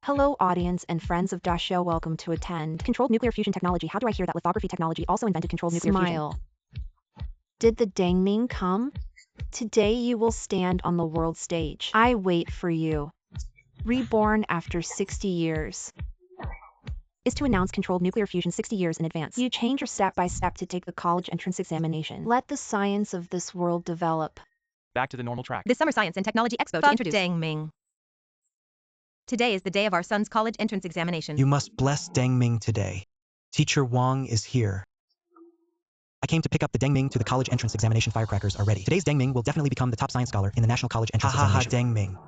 Hello audience and friends of Dasha, welcome to attend Controlled Nuclear Fusion Technology. How do I hear that lithography technology also invented controlled nuclear fusion? Smile. Did the Dangming come? Today you will stand on the world stage. I wait for you. Reborn after 60 years. Is to announce controlled nuclear fusion 60 years in advance. You change your step by step to take the college entrance examination. Let the science of this world develop. Back to the normal track. This Summer Science and Technology Expo to introduce Dangming. Today is the day of our son's college entrance examination. You must bless Dangming today. Teacher Wang is here. I came to pick up the Dangming to the college entrance examination. Firecrackers are ready. Today's Dangming will definitely become the top science scholar in the national college entrance examination. Dangming.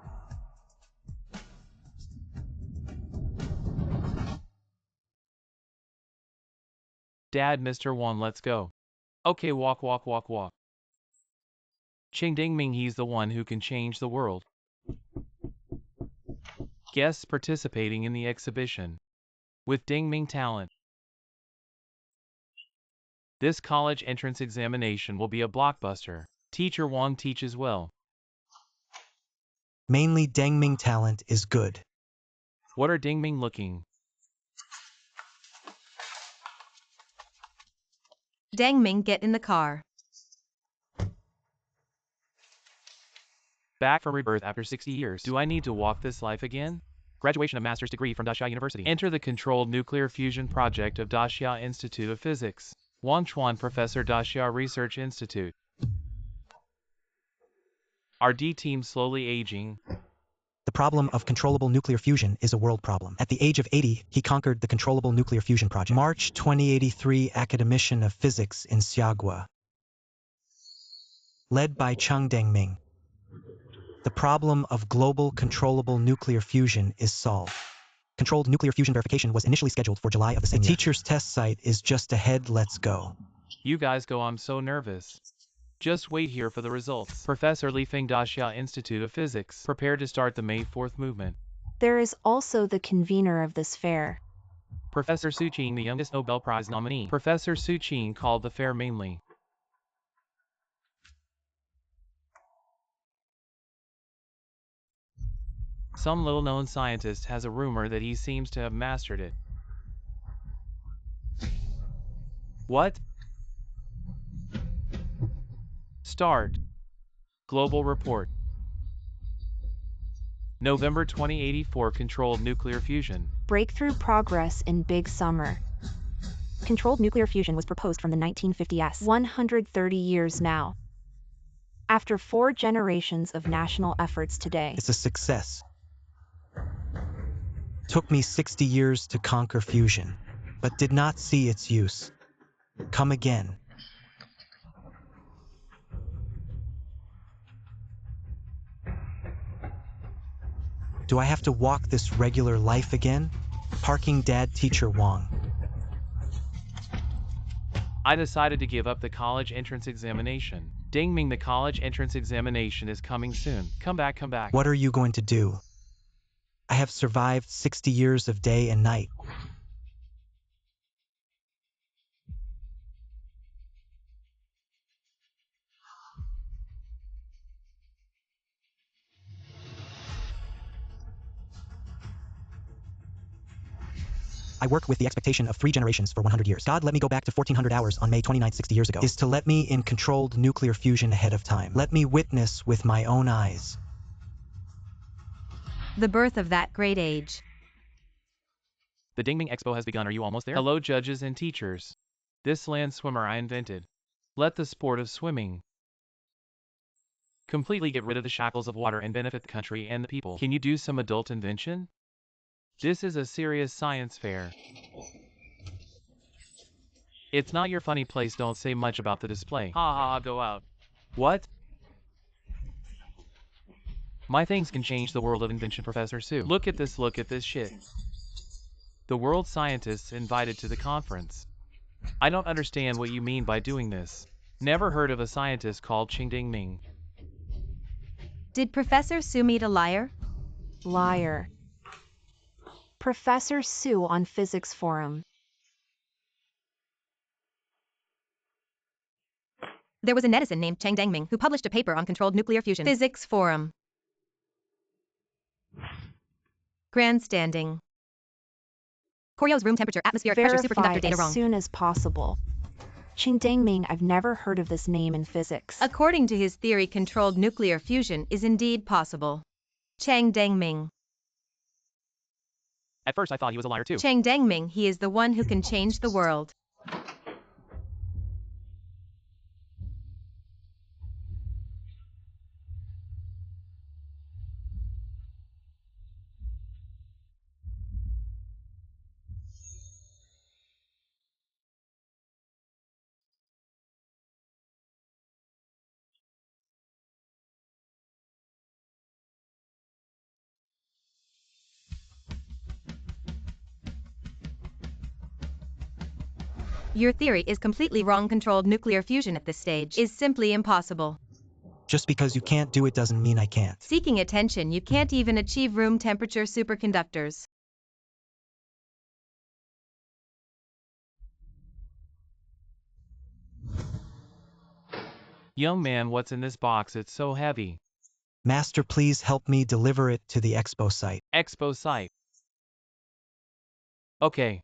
Dad, Mr. Wan, let's go. Okay, walk. Ching Dingming, he's the one who can change the world. Guests participating in the exhibition. With Dingming talent. This college entrance examination will be a blockbuster. Teacher Wang teaches well. Mainly Dangming talent is good. What are Dingming looking? Dangming, get in the car. Back from rebirth after 60 years. Do I need to walk this life again? Graduation of master's degree from Dasha University. Enter the controlled nuclear fusion project of Dasha Institute of Physics. Wang Chuan, Professor, Dasha Research Institute. RD team slowly aging. The problem of controllable nuclear fusion is a world problem. At the age of 80, he conquered the controllable nuclear fusion project. March 2083 Academician of Physics in Xiagua. Led by Cheng Dangming. The problem of global controllable nuclear fusion is solved. Controlled nuclear fusion verification was initially scheduled for July of the same year. The teacher's test site is just ahead. Let's go. You guys go, I'm so nervous. Just wait here for the results. Professor Li Feng, Dasha Institute of Physics. Prepare to start the May 4th movement. There is also the convener of this fair. Professor Su Qing, the youngest Nobel Prize nominee. Professor Su Qing called the fair mainly. Some little-known scientist has a rumor that he seems to have mastered it. What? Start. Global Report. November 2084 Controlled Nuclear Fusion. Breakthrough progress in Big Summer. Controlled nuclear fusion was proposed from the 1950s. 130 years now. After 4 generations of national efforts today. It's a success. Took me 60 years to conquer fusion, but did not see its use. Come again. Do I have to walk this regular life again? Parking Dad, Teacher Wang. I decided to give up the college entrance examination. Dingming, the college entrance examination is coming soon. Come back. What are you going to do? I have survived 60 years of day and night. I work with the expectation of 3 generations for 100 years. God let me go back to 1400 hours on May 29, 60 years ago, is to let me in controlled nuclear fusion ahead of time. Let me witness with my own eyes The birth of that great age. The Dingming Expo has begun. Are you almost there? Hello, judges and teachers. This land swimmer I invented. Let the sport of swimming completely get rid of the shackles of water and benefit the country and the people. Can you do some adult invention? This is a serious science fair. It's not your funny place. Don't say much about the display. Ha, go out. What? My things can change the world of invention, Professor Su. Look at this shit. The world scientists invited to the conference. I don't understand what you mean by doing this. Never heard of a scientist called Ching Dingming. Did Professor Su meet a liar? Liar. Professor Su on Physics Forum. There was a netizen named Cheng Dangming who published a paper on controlled nuclear fusion. Physics Forum. Grandstanding. Koryo's room temperature, atmospheric pressure, Verify superconductor data as wrong. soon as possible. Qingdangming, I've never heard of this name in physics. According to his theory, controlled nuclear fusion is indeed possible. Chang Dangming. At first I thought he was a liar too. Chang Dangming, he is the one who can change the world. Your theory is completely wrong. Controlled nuclear fusion at this stage is simply impossible. Just because you can't do it doesn't mean I can't. Seeking attention, you can't even achieve room temperature superconductors. Young man, what's in this box? It's so heavy. Master, please help me deliver it to the expo site. Expo site. Okay.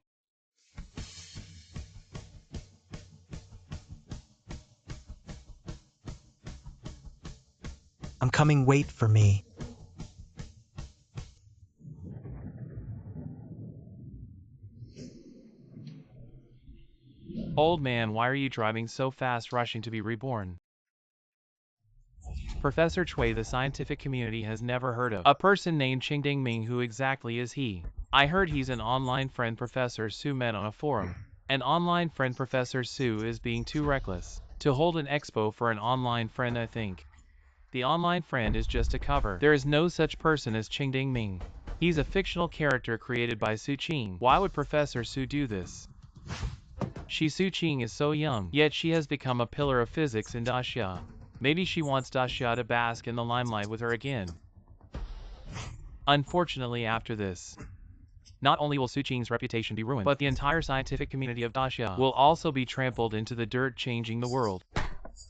I'm coming, wait for me. Old man, why are you driving so fast, rushing to be reborn? Professor Chui, the scientific community has never heard of a person named Qingdangming. Who exactly is he? I heard he's an online friend Professor Su met on a forum. An online friend Professor Su is being too reckless to hold an expo for an online friend, I think. The online friend is just a cover. There is no such person as Qingdangming. He's a fictional character created by Su Qing. Why would Professor Su do this? Su Qing is so young, yet she has become a pillar of physics in Daxia. Maybe she wants Daxia to bask in the limelight with her again. Unfortunately, after this, not only will Su Qing's reputation be ruined, but the entire scientific community of Daxia will also be trampled into the dirt, changing the world.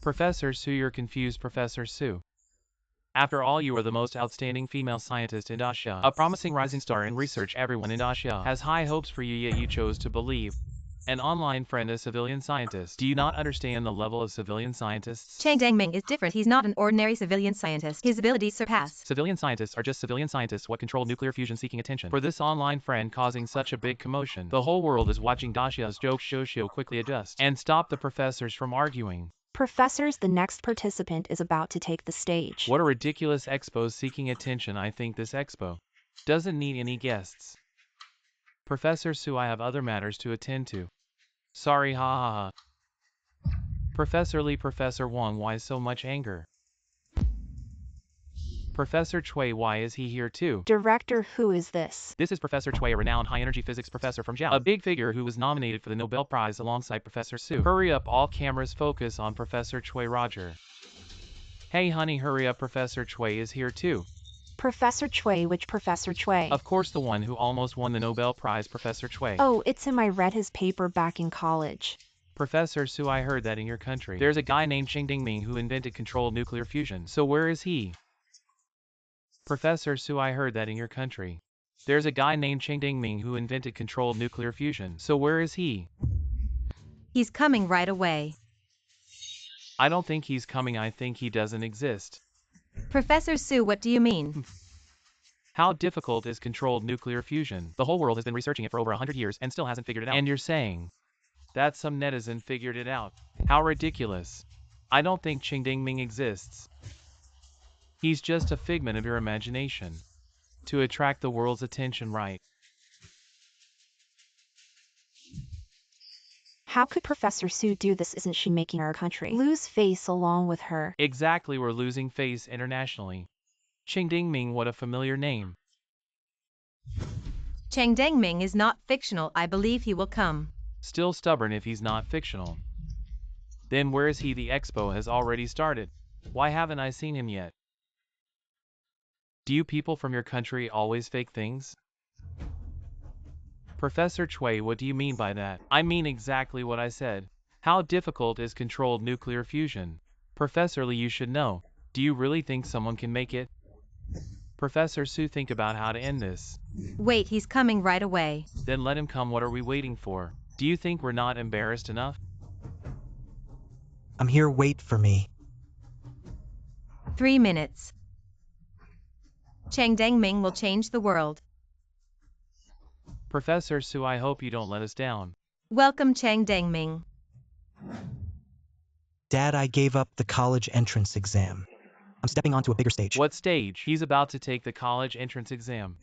Professor Su, you're confused, Professor Su. After all, you are the most outstanding female scientist in Daxia, a promising rising star in research. Everyone in Daxia has high hopes for you, yet you chose to believe an online friend, a civilian scientist. Do you not understand the level of civilian scientists? Chang Dangming is different. He's not an ordinary civilian scientist. His abilities surpass. Civilian scientists are just civilian scientists. What controlled nuclear fusion seeking attention for this online friend causing such a big commotion? The whole world is watching Daxia's joke show. Quickly adjust and stop the professors from arguing. Professors, the next participant is about to take the stage. What a ridiculous expo seeking attention. I think this expo doesn't need any guests. Professor Su, I have other matters to attend to. Sorry, ha ha ha. Professor Lee, Professor Wang, why so much anger? Professor Chui, why is he here too? Director, who is this? This is Professor Chui, a renowned high-energy physics professor from Jiao, a big figure who was nominated for the Nobel Prize alongside Professor Su. Hurry up, all cameras focus on Professor Chui. Roger. Hey honey, hurry up, Professor Chui is here too. Professor Chui, which Professor Chui? Of course, the one who almost won the Nobel Prize, Professor Chui. Oh, it's him. I read his paper back in college. Professor Su, I heard that in your country there's a guy named Qingdangming who invented controlled nuclear fusion. So where is he? Professor Su, I heard that in your country there's a guy named Qingdangming who invented controlled nuclear fusion. So where is he? He's coming right away. I don't think he's coming. I think he doesn't exist. Professor Su, what do you mean? How difficult is controlled nuclear fusion? The whole world has been researching it for over 100 years and still hasn't figured it out. And you're saying that some netizen figured it out? How ridiculous. I don't think Qingdangming exists. He's just a figment of your imagination to attract the world's attention, right? How could Professor Su do this? Isn't she making our country lose face along with her? Exactly, we're losing face internationally. Qingdangming, what a familiar name. Chang Dangming is not fictional. I believe he will come. Still stubborn if he's not fictional. Then where is he? The expo has already started. Why haven't I seen him yet? Do you people from your country always fake things? Professor Chui, what do you mean by that? I mean exactly what I said. How difficult is controlled nuclear fusion? Professor Lee, you should know. Do you really think someone can make it? Professor Su, think about how to end this. Wait, he's coming right away. Then let him come. What are we waiting for? Do you think we're not embarrassed enough? I'm here, wait for me. 3 minutes. Chang Dengming will change the world. Professor Su, I hope you don't let us down. Welcome, Chang Dengming. Dad, I gave up the college entrance exam. I'm stepping onto a bigger stage. What stage? He's about to take the college entrance exam.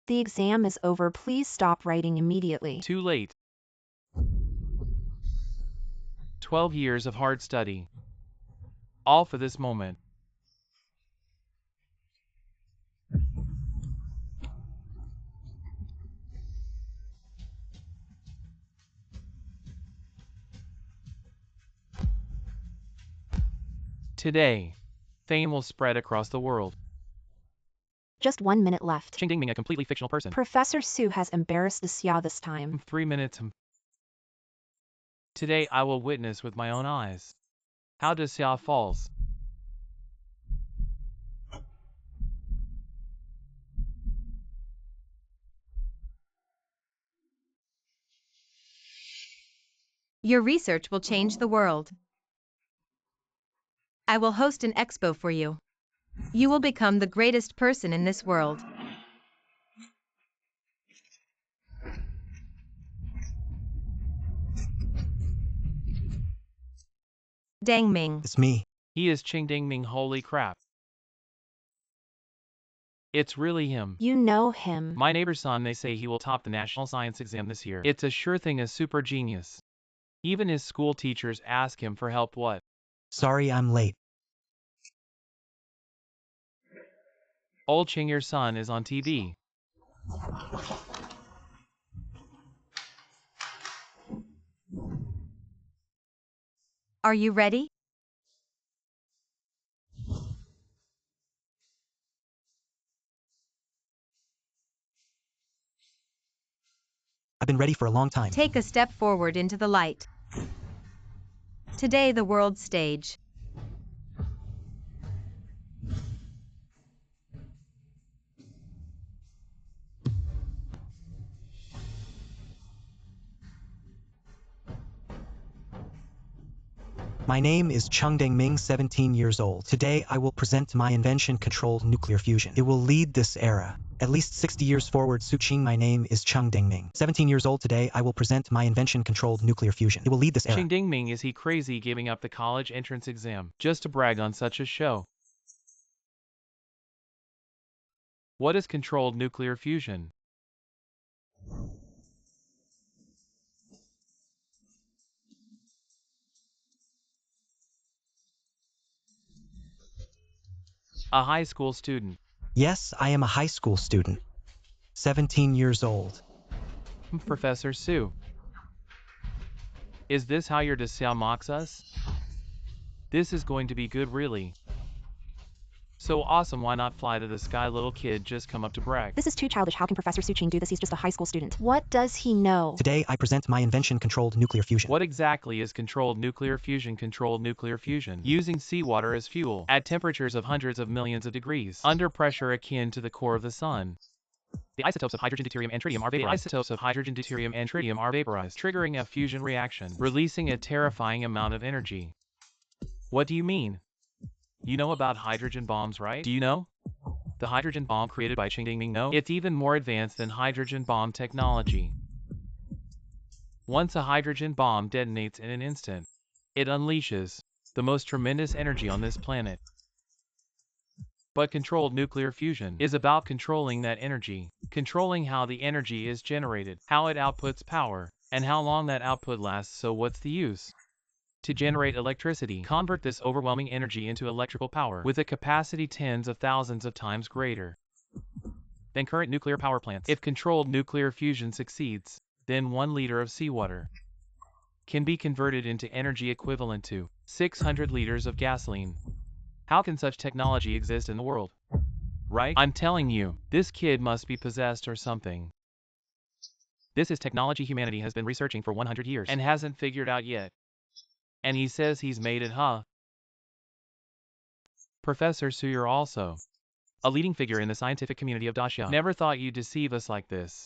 The exam is over. Please stop writing immediately. Too late. 12 years of hard study. All for this moment. Today, fame will spread across the world. Just 1 minute left. Chang Dengming, a completely fictional person. Professor Su has embarrassed the Xia this time. 3 minutes. Today I will witness with my own eyes how Xia falls. Your research will change the world. I will host an expo for you. You will become the greatest person in this world. Dengming. It's me. He is Chang Dengming. Holy crap. It's really him. You know him. My neighbor's son, they say he will top the national science exam this year. It's a sure thing, a super genius. Even his school teachers ask him for help. What? Sorry I'm late. Old Chang, your son is on TV. Are you ready? I've been ready for a long time. Take a step forward into the light. Today, the world stage. My name is Chang Dengming, 17 years old. Today I will present my invention, controlled nuclear fusion. It will lead this era. At least 60 years forward, Suqing. My name is Chang Dengming. 17 years old. Today I will present my invention, controlled nuclear fusion. It will lead this era. Chang Dengming, is he crazy giving up the college entrance exam just to brag on such a show? What is controlled nuclear fusion? A high school student. Yes, I am a high school student. 17 years old. Professor Su. Is this how your Xia mocks us? This is going to be good, really. So awesome, why not fly to the sky, little kid, just come up to brag. This is too childish. How can Professor Suqing do this? He's just a high school student. What does he know? Today I present my invention, controlled nuclear fusion. What exactly is controlled nuclear fusion? Controlled nuclear fusion. Using seawater as fuel, at temperatures of hundreds of millions of degrees, under pressure akin to the core of the sun. The isotopes of hydrogen, deuterium, and tritium are vaporized. The isotopes of hydrogen, deuterium, and tritium are vaporized, triggering a fusion reaction, releasing a terrifying amount of energy. What do you mean? You know about hydrogen bombs, right? Do you know? The hydrogen bomb created by Chang Dengming? No, it's even more advanced than hydrogen bomb technology. Once a hydrogen bomb detonates in an instant, it unleashes the most tremendous energy on this planet. But controlled nuclear fusion is about controlling that energy, controlling how the energy is generated, how it outputs power, and how long that output lasts. So what's the use? To generate electricity, convert this overwhelming energy into electrical power with a capacity tens of thousands of times greater than current nuclear power plants. If controlled nuclear fusion succeeds, then 1 liter of seawater can be converted into energy equivalent to 600 liters of gasoline. How can such technology exist in the world? Right? I'm telling you, this kid must be possessed or something. This is technology humanity has been researching for 100 years and hasn't figured out yet. And he says he's made it, huh? Professor Su, you're also a leading figure in the scientific community of Daxia. Never thought you'd deceive us like this.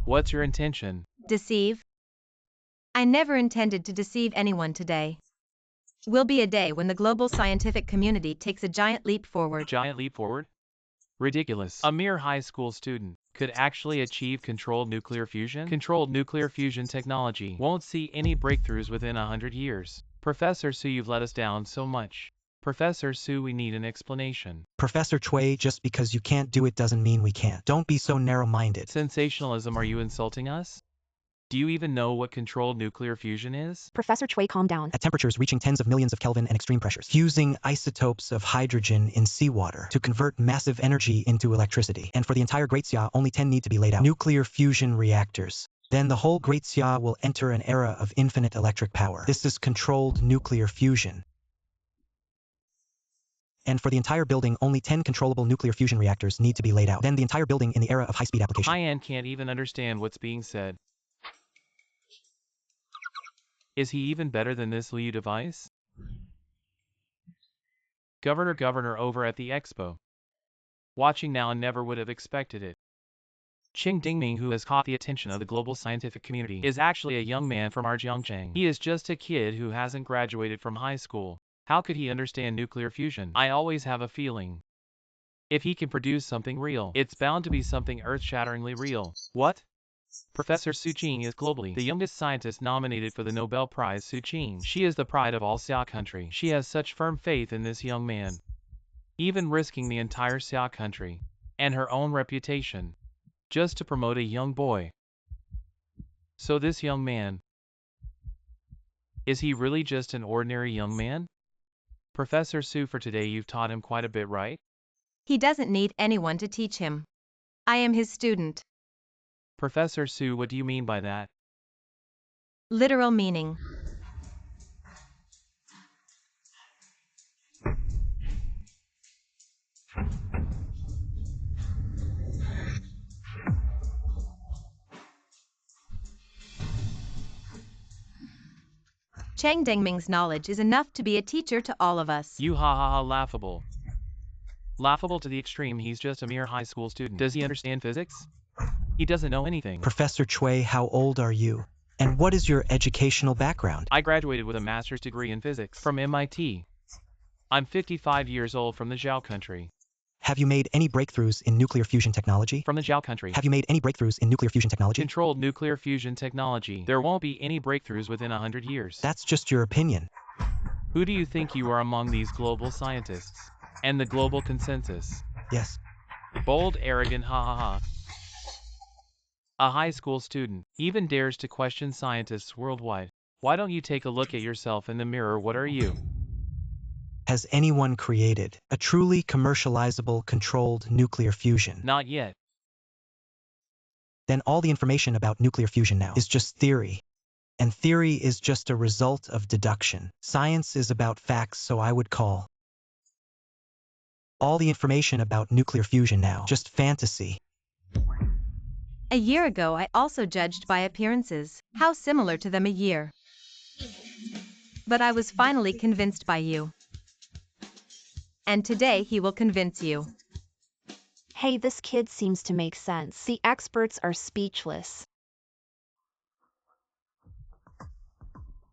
What's your intention? Deceive? I never intended to deceive anyone today. Will be a day when the global scientific community takes a giant leap forward. Giant leap forward? Ridiculous. A mere high school student could actually achieve controlled nuclear fusion? Controlled nuclear fusion technology won't see any breakthroughs within 100 years. Professor Su, you've let us down so much. Professor Su, we need an explanation. Professor Cui, just because you can't do it doesn't mean we can't. Don't be so narrow-minded. Sensationalism, are you insulting us? Do you even know what controlled nuclear fusion is? Professor Cui, calm down. At temperatures reaching tens of millions of Kelvin and extreme pressures, fusing isotopes of hydrogen in seawater to convert massive energy into electricity. And for the entire Great Xia, only 10 need to be laid out. Nuclear fusion reactors. Then the whole Great Xia will enter an era of infinite electric power. This is controlled nuclear fusion. And for the entire building, only 10 controllable nuclear fusion reactors need to be laid out. Then the entire building in the era of high-speed application. High-end can't even understand what's being said. Is he even better than this Liu device? Governor over at the expo. Watching now and never would have expected it. Qing Dingming, who has caught the attention of the global scientific community, is actually a young man from Arjiangcheng. He is just a kid who hasn't graduated from high school. How could he understand nuclear fusion? I always have a feeling. If he can produce something real, it's bound to be something earth-shatteringly real. What? Professor Su Qing is globally the youngest scientist nominated for the Nobel Prize. Su Qing. She is the pride of all Xia country. She has such firm faith in this young man, even risking the entire Xia country and her own reputation just to promote a young boy. So this young man, is he really just an ordinary young man? Professor Su, for today you've taught him quite a bit, right? He doesn't need anyone to teach him. I am his student. Professor Su, what do you mean by that? Literal meaning. Chang Dengming's knowledge is enough to be a teacher to all of us. You ha ha ha, laughable. Laughable to the extreme. He's just a mere high school student. Does he understand physics? He doesn't know anything. Professor Cui, how old are you? And what is your educational background? I graduated with a master's degree in physics from MIT. I'm 55 years old, from the Zhao country. Have you made any breakthroughs in nuclear fusion technology? From the Zhao country. Have you made any breakthroughs in nuclear fusion technology? Controlled nuclear fusion technology. There won't be any breakthroughs within 100 years. That's just your opinion. Who do you think you are among these global scientists? And the global consensus? Yes. Bold, arrogant, ha ha ha. A high school student even dares to question scientists worldwide. Why don't you take a look at yourself in the mirror? What are you? Has anyone created a truly commercializable controlled nuclear fusion? Not yet. Then all the information about nuclear fusion now is just theory. And theory is just a result of deduction. Science is about facts, so I would call all the information about nuclear fusion now just fantasy. A year ago I also judged by appearances, how similar to them a year. But I was finally convinced by you. And today he will convince you. Hey, this kid seems to make sense. The experts are speechless.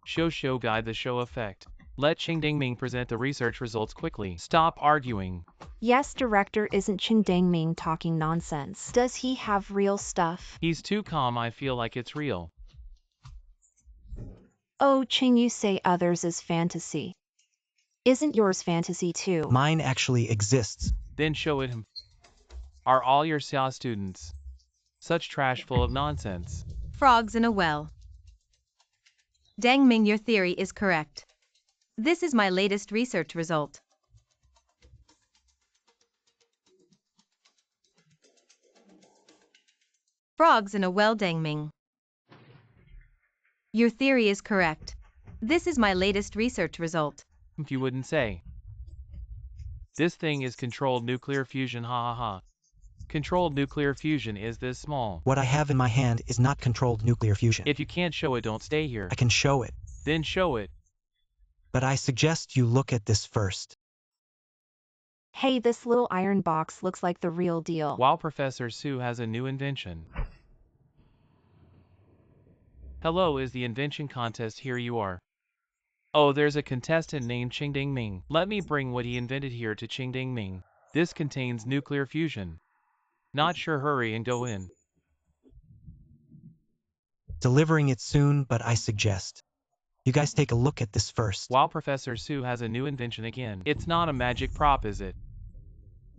Show guide the show effect. Let Qing Dingming present the research results quickly. Stop arguing. Yes, director, isn't Qing Dengming talking nonsense? Does he have real stuff? He's too calm. I feel like it's real. Oh, Qing, you say others is fantasy. Isn't yours fantasy too? Mine actually exists. Then show it him. Are all your Xia students such trash full of nonsense? Frogs in a well. Dengming, your theory is correct. This is my latest research result. Frogs in a well, Dengming. Your theory is correct. This is my latest research result. If you wouldn't say. This thing is controlled nuclear fusion, ha ha ha. Controlled nuclear fusion is this small. What I have in my hand is not controlled nuclear fusion. If you can't show it, don't stay here. I can show it. Then show it. But I suggest you look at this first. Hey, this little iron box looks like the real deal. Wow, Professor Sue has a new invention. Hello, is the invention contest, here you are. Oh, there's a contestant named Ching Ding Ming. Let me bring what he invented here to Ching Ding Ming. This contains nuclear fusion. Not sure, hurry and go in. Delivering it soon, but I suggest you guys take a look at this first. Wow, Professor Sue has a new invention again. It's not a magic prop, is it?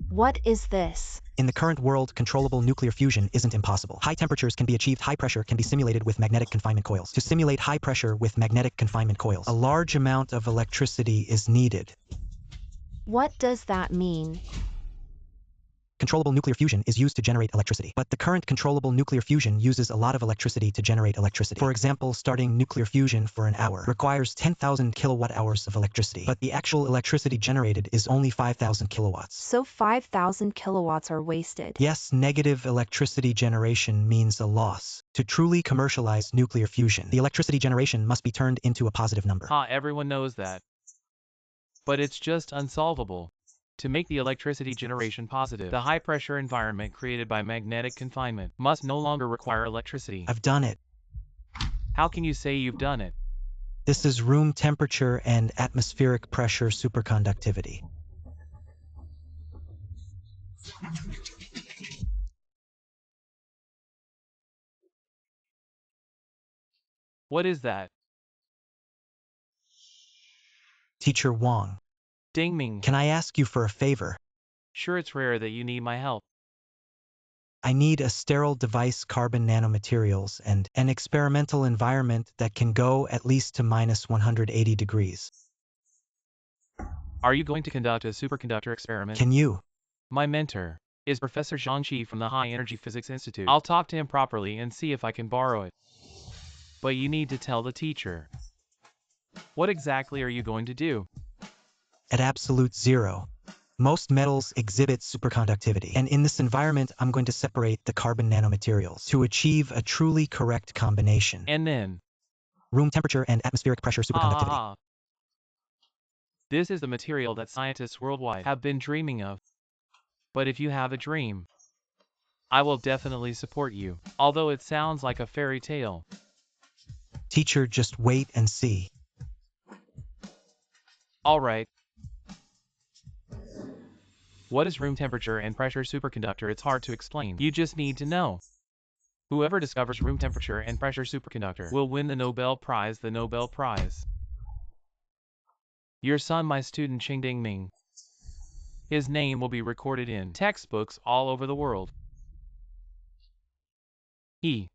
What is this? In the current world, controllable nuclear fusion isn't impossible. High temperatures can be achieved, high pressure can be simulated with magnetic confinement coils. To simulate high pressure with magnetic confinement coils, a large amount of electricity is needed. What does that mean? Controllable nuclear fusion is used to generate electricity, but the current controllable nuclear fusion uses a lot of electricity to generate electricity. For example, starting nuclear fusion for an hour requires 10,000 kilowatt hours of electricity, but the actual electricity generated is only 5,000 kilowatts. So 5,000 kilowatts are wasted. Yes, negative electricity generation means a loss. To truly commercialize nuclear fusion, the electricity generation must be turned into a positive number. Everyone knows that. But it's just unsolvable. To make the electricity generation positive, the high-pressure environment created by magnetic confinement must no longer require electricity. I've done it. How can you say you've done it? This is room temperature and atmospheric pressure superconductivity. What is that? Teacher Wang, Ding Ming. can I ask you for a favor? Sure, it's rare that you need my help. I need a sterile device, carbon nanomaterials, and an experimental environment that can go at least to minus 180 degrees. Are you going to conduct a superconductor experiment? Can you? My mentor is Professor Zhangqi from the High Energy Physics Institute. I'll talk to him properly and see if I can borrow it. But you need to tell the teacher. What exactly are you going to do? At absolute zero, most metals exhibit superconductivity, and in this environment I'm going to separate the carbon nanomaterials to achieve a truly correct combination. And then? Room temperature and atmospheric pressure superconductivity. This is the material that scientists worldwide have been dreaming of. But if you have a dream, I will definitely support you, although it sounds like a fairy tale. Teacher, just wait and see. All right. What is room temperature and pressure superconductor? It's hard to explain. You just need to know. Whoever discovers room temperature and pressure superconductor will win the Nobel Prize. The Nobel Prize. Your son, my student Ching Ding Ming. His name will be recorded in textbooks all over the world. He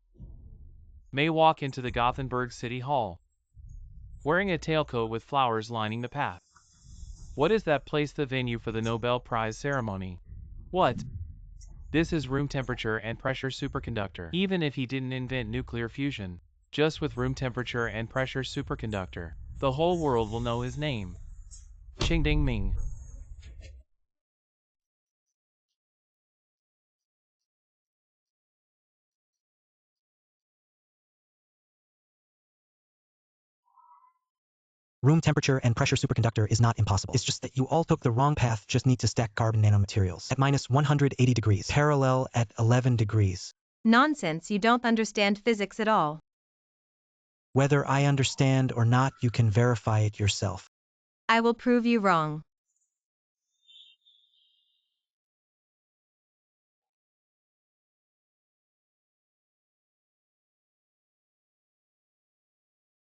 may walk into the Gothenburg City Hall wearing a tailcoat with flowers lining the path. What is that place? The venue for the Nobel Prize ceremony. What? This is room temperature and pressure superconductor. Even if he didn't invent nuclear fusion, just with room temperature and pressure superconductor, the whole world will know his name. Ching Ding Ming. Room temperature and pressure superconductor is not impossible. It's just that you all took the wrong path. Just need to stack carbon nanomaterials at minus 180 degrees, parallel at 11 degrees. Nonsense, you don't understand physics at all. Whether I understand or not, you can verify it yourself. I will prove you wrong.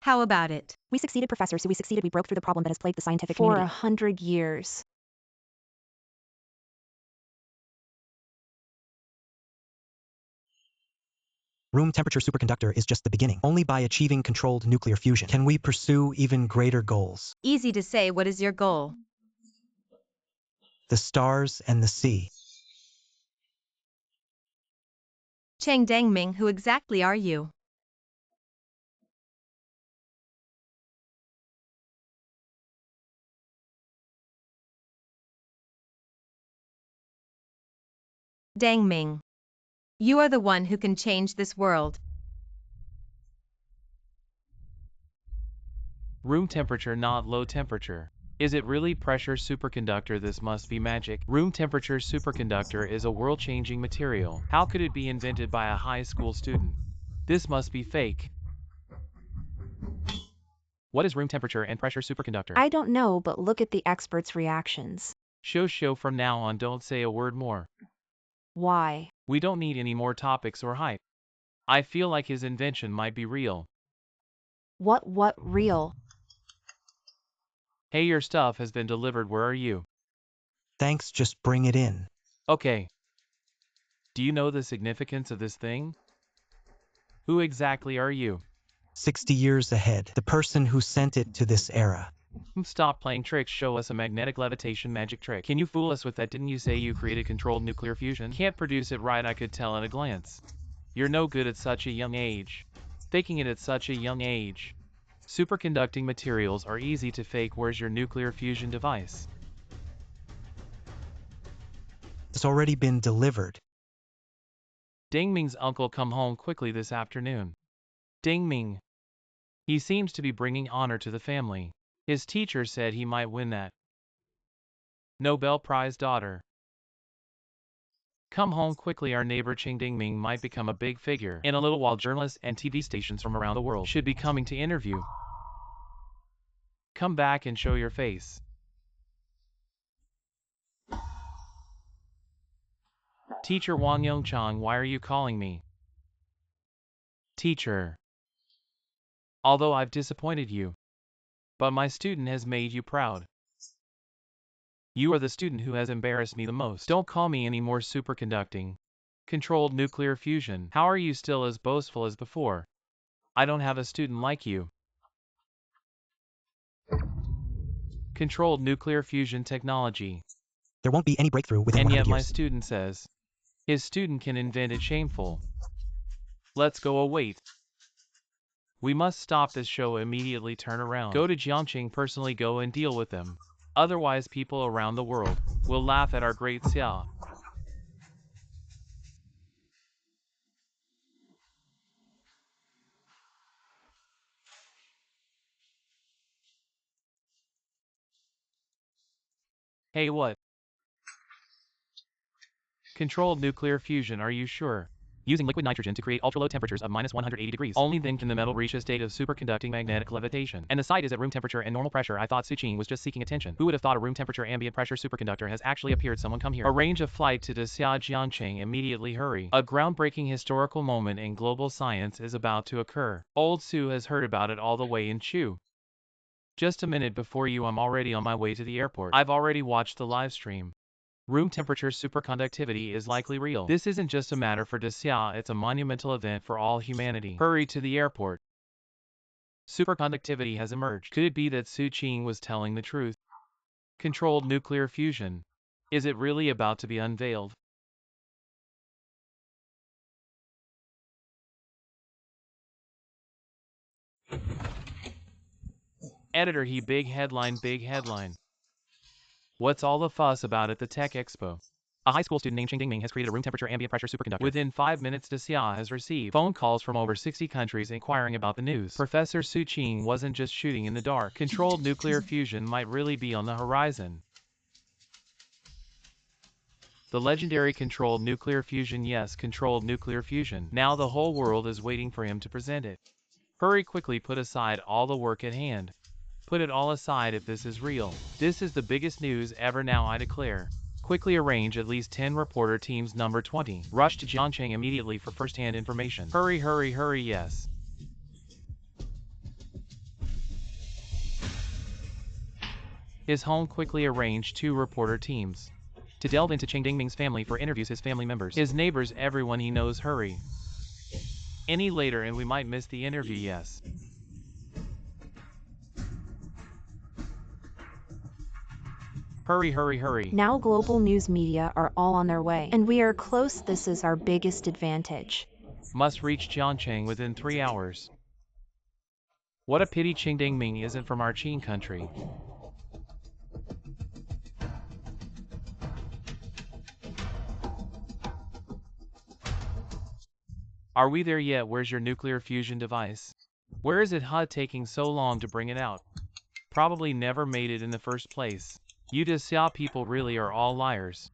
How about it? We succeeded, Professor Sue. We succeeded. We broke through the problem that has plagued the scientific community for 100 years. Room temperature superconductor is just the beginning. Only by achieving controlled nuclear fusion can we pursue even greater goals. Easy to say. What is your goal? The stars and the sea. Chang Dangming, who exactly are you? Dangming. You are the one who can change this world. Room temperature, not low temperature. Is it really pressure superconductor? This must be magic. Room temperature superconductor is a world-changing material. How could it be invented by a high school student? This must be fake. What is room temperature and pressure superconductor? I don't know, but look at the experts' reactions. Show from now on, don't say a word more. Why? We don't need any more topics or hype. I feel like his invention might be real. What real? Hey, your stuff has been delivered. Where are you? Thanks, just bring it in. Okay. Do you know the significance of this thing? Who exactly are you? 60 years ahead, the person who sent it to this era. Stop playing tricks. Show us a magnetic levitation magic trick. Can you fool us with that? Didn't you say you created controlled nuclear fusion? Can't produce it right, I could tell at a glance. You're no good at such a young age. Faking it at such a young age. Superconducting materials are easy to fake. Where's your nuclear fusion device? It's already been delivered. Dingming's uncle come home quickly this afternoon. Dingming. He seems to be bringing honor to the family. His teacher said he might win that Nobel Prize daughter. Come home quickly, our neighbor Ching Dingming might become a big figure. In a little while, journalists and TV stations from around the world should be coming to interview. Come back and show your face. Teacher Wang Yongchang, why are you calling me? Teacher. Although I've disappointed you, but my student has made you proud. You are the student who has embarrassed me the most. Don't call me any more superconducting. Controlled nuclear fusion. How are you still as boastful as before? I don't have a student like you. Controlled nuclear fusion technology. There won't be any breakthrough within And 100 yet my years. student says his student can invent it. Shameful. Let's go await. We must stop this show immediately. Turn around. Go to Jiangqing personally, go and deal with them. Otherwise people around the world will laugh at our great Xia. Hey, what? Controlled nuclear fusion, are you sure? Using liquid nitrogen to create ultra-low temperatures of -180 degrees. Only then can the metal reach a state of superconducting magnetic levitation. And the site is at room temperature and normal pressure. I thought Suqing was just seeking attention. Who would have thought a room temperature ambient pressure superconductor has actually appeared? Someone come here. Arrange a flight to Xia Jiangqing immediately. Hurry. A groundbreaking historical moment in global science is about to occur. Old Sue has heard about it all the way in Chu. Just a minute before you, I'm already on my way to the airport. I've already watched the live stream. Room temperature superconductivity is likely real. This isn't just a matter for Xia, it's a monumental event for all humanity. Hurry to the airport. Superconductivity has emerged. Could it be that Su Qing was telling the truth? Controlled nuclear fusion. Is it really about to be unveiled? Editor, he big headline, big headline. What's all the fuss about at the Tech Expo? A high school student named Ching Dingming has created a room temperature ambient pressure superconductor. Within 5 minutes, Xia has received phone calls from over 60 countries inquiring about the news. Professor Su Qing wasn't just shooting in the dark. Controlled nuclear fusion might really be on the horizon. The legendary controlled nuclear fusion, yes, controlled nuclear fusion. Now the whole world is waiting for him to present it. Hurry quickly, put aside all the work at hand. Put it all aside if this is real. This is the biggest news ever now, I declare. Quickly arrange at least 10 reporter teams. Number 20. Rush to Jiangqing immediately for first-hand information. Hurry, hurry, hurry, yes. His home quickly arranged 2 reporter teams to delve into Ching Dingming's family for interviews. His family members, his neighbors, everyone he knows. Hurry. Any later and we might miss the interview, yes. Hurry, hurry, hurry. Now global news media are all on their way, and we are close. This is our biggest advantage. Must reach Jiangqing within 3 hours. What a pity Ching Dingming isn't from our Qing country. Are we there yet? Where's your nuclear fusion device? Where is it? Taking so long to bring it out? Probably never made it in the first place. EDSA people really are all liars.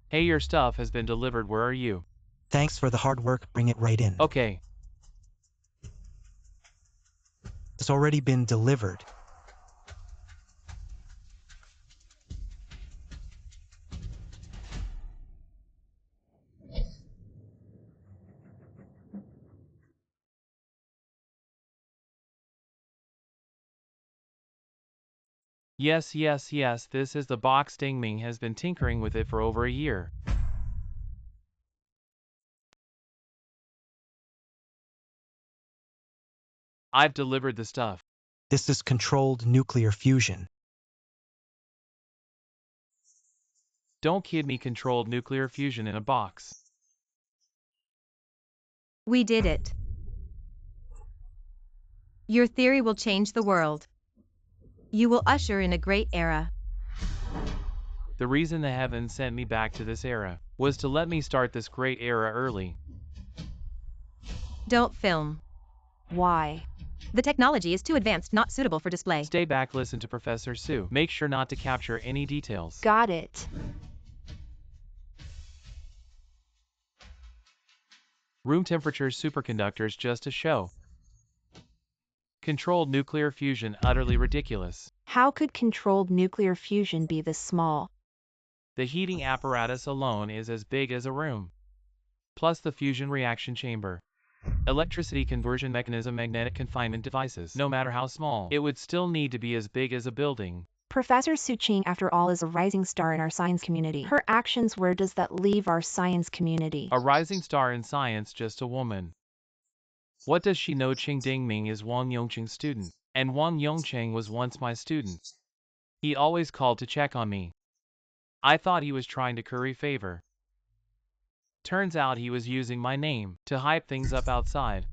Hey, your stuff has been delivered. Where are you? Thanks for the hard work. Bring it right in. Okay. It's already been delivered. Yes, this is the box. Dingming has been tinkering with it for over a year. I've delivered the stuff. This is controlled nuclear fusion. Don't kid me, controlled nuclear fusion in a box. We did it. Your theory will change the world. You will usher in a great era. The reason the heavens sent me back to this era was to let me start this great era early. Don't film. Why? The technology is too advanced, not suitable for display. Stay back, listen to Professor Sue. Make sure not to capture any details. Got it. Room temperature superconductors, just a show. Controlled nuclear fusion, utterly ridiculous. How could controlled nuclear fusion be this small? The heating apparatus alone is as big as a room. Plus the fusion reaction chamber. Electricity conversion mechanism, magnetic confinement devices. No matter how small, it would still need to be as big as a building. Professor Su Ching, after all, is a rising star in our science community. Her actions, where does that leave our science community? A rising star in science, just a woman. What does she know? Ching Dingming is Wang Yongqing's student, and Wang Yongqing was once my student. He always called to check on me. I thought he was trying to curry favor. Turns out he was using my name to hype things up outside.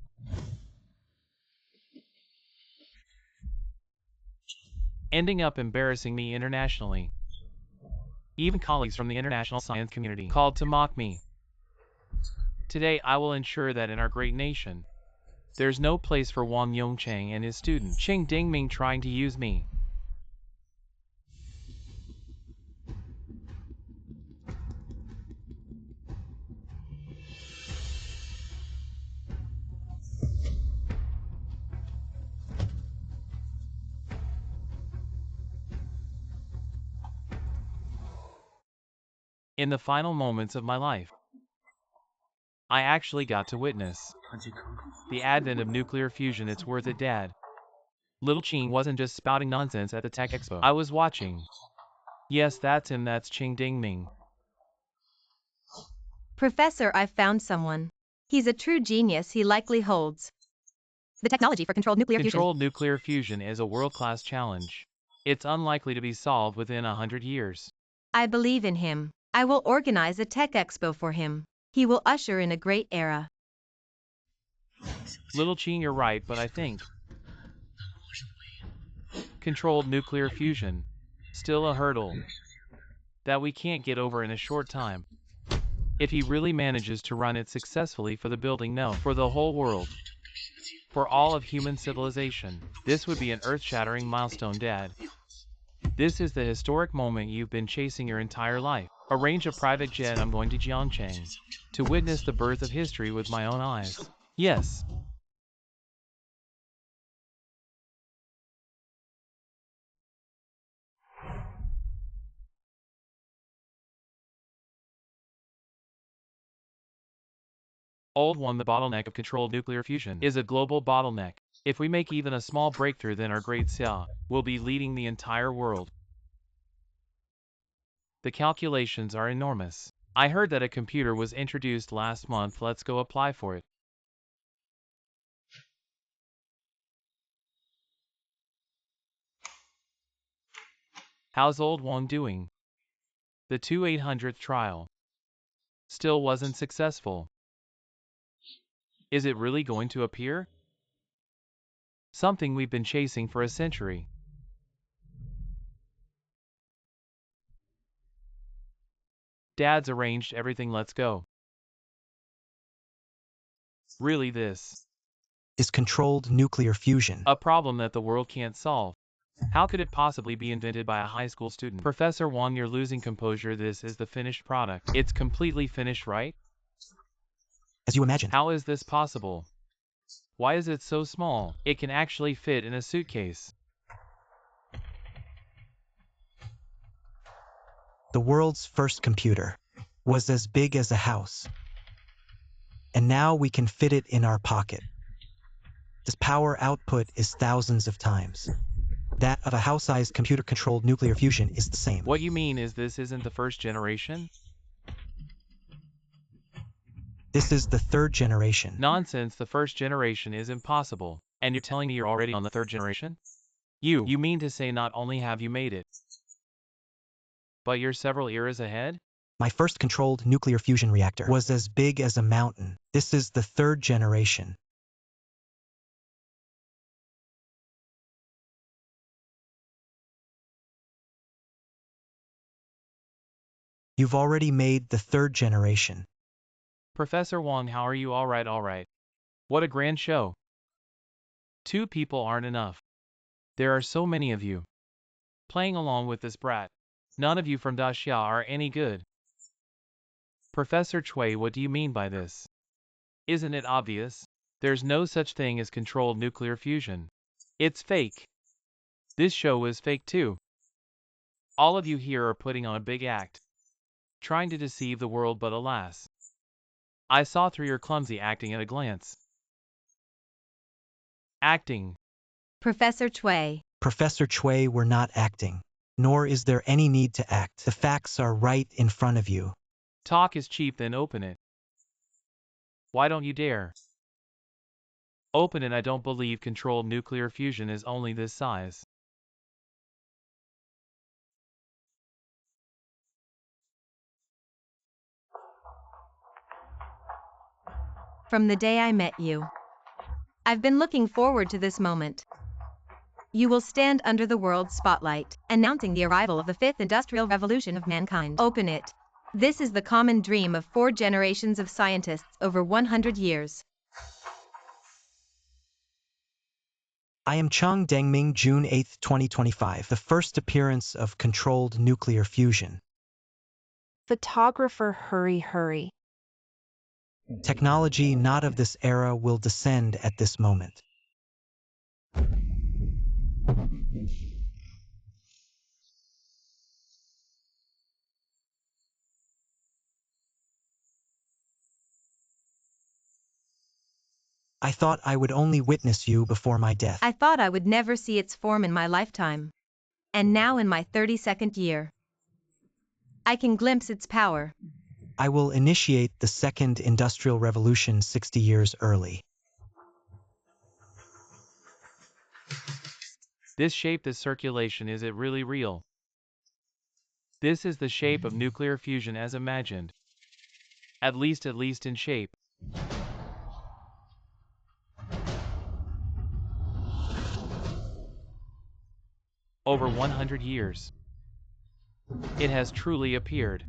Ending up embarrassing me internationally. Even colleagues from the international science community called to mock me. Today I will ensure that in our great nation, there's no place for Wang Yongqing and his student Ching Dingming trying to use me. In the final moments of my life, I actually got to witness the advent of nuclear fusion. It's worth it, Dad. Little Ching wasn't just spouting nonsense at the Tech Expo. I was watching. Yes, that's him, that's Ching Dingming. Professor, I've found someone. He's a true genius. He likely holds the technology for controlled nuclear fusion. Controlled nuclear fusion is a world-class challenge. It's unlikely to be solved within 100 years. I believe in him. I will organize a tech expo for him. He will usher in a great era. Little Ching, you're right, but I think controlled nuclear fusion, still a hurdle that we can't get over in a short time. If he really manages to run it successfully for the building, no, for the whole world, for all of human civilization, this would be an earth-shattering milestone, Dad. This is the historic moment you've been chasing your entire life. Arrange a private jet, I'm going to Jiangcheng to witness the birth of history with my own eyes. Yes. Old one, the bottleneck of controlled nuclear fusion is a global bottleneck. If we make even a small breakthrough, then our great Xia will be leading the entire world. The calculations are enormous. I heard that a computer was introduced last month. Let's go apply for it. How's old Wang doing? The 2800th trial still wasn't successful. Is it really going to appear? Something we've been chasing for a century. Dad's arranged everything, let's go. Really, this is controlled nuclear fusion. A problem that the world can't solve. How could it possibly be invented by a high school student? Professor Wang, you're losing composure. This is the finished product. It's completely finished, right? As you imagined. How is this possible? Why is it so small? It can actually fit in a suitcase. The world's first computer was as big as a house. And now we can fit it in our pocket. Its power output is thousands of times. That of a house-sized computer-controlled nuclear fusion is the same. What you mean is this isn't the first generation? This is the third generation. Nonsense, the first generation is impossible. And you're telling me you're already on the third generation? You mean to say not only have you made it, but you're several eras ahead? My first controlled nuclear fusion reactor was as big as a mountain. This is the third generation. You've already made the third generation. Professor Wang, how are you? All right. What a grand show. 2 people aren't enough. There are so many of you playing along with this brat. None of you from Daxia are any good. Professor Cui, what do you mean by this? Isn't it obvious? There's no such thing as controlled nuclear fusion. It's fake. This show is fake too. All of you here are putting on a big act, trying to deceive the world, but alas, I saw through your clumsy acting at a glance. Acting. Professor Cui. Professor Cui, we're not acting. Nor is there any need to act. The facts are right in front of you. Talk is cheap, then open it. Why don't you dare? Open it. I don't believe controlled nuclear fusion is only this size. From the day I met you, I've been looking forward to this moment. You will stand under the world's spotlight, announcing the arrival of the 5th industrial revolution of mankind. Open it. This is the common dream of 4 generations of scientists over 100 years. I am Cheng Dengming, June 8, 2025, the first appearance of controlled nuclear fusion. Photographer, hurry. Technology not of this era will descend at this moment. I thought I would only witness you before my death. I thought I would never see its form in my lifetime. And now in my 32nd year, I can glimpse its power. I will initiate the 2nd Industrial Revolution 60 years early. This shape, this circulation, is it really real? This is the shape of nuclear fusion as imagined. At least in shape. Over 100 years. It has truly appeared.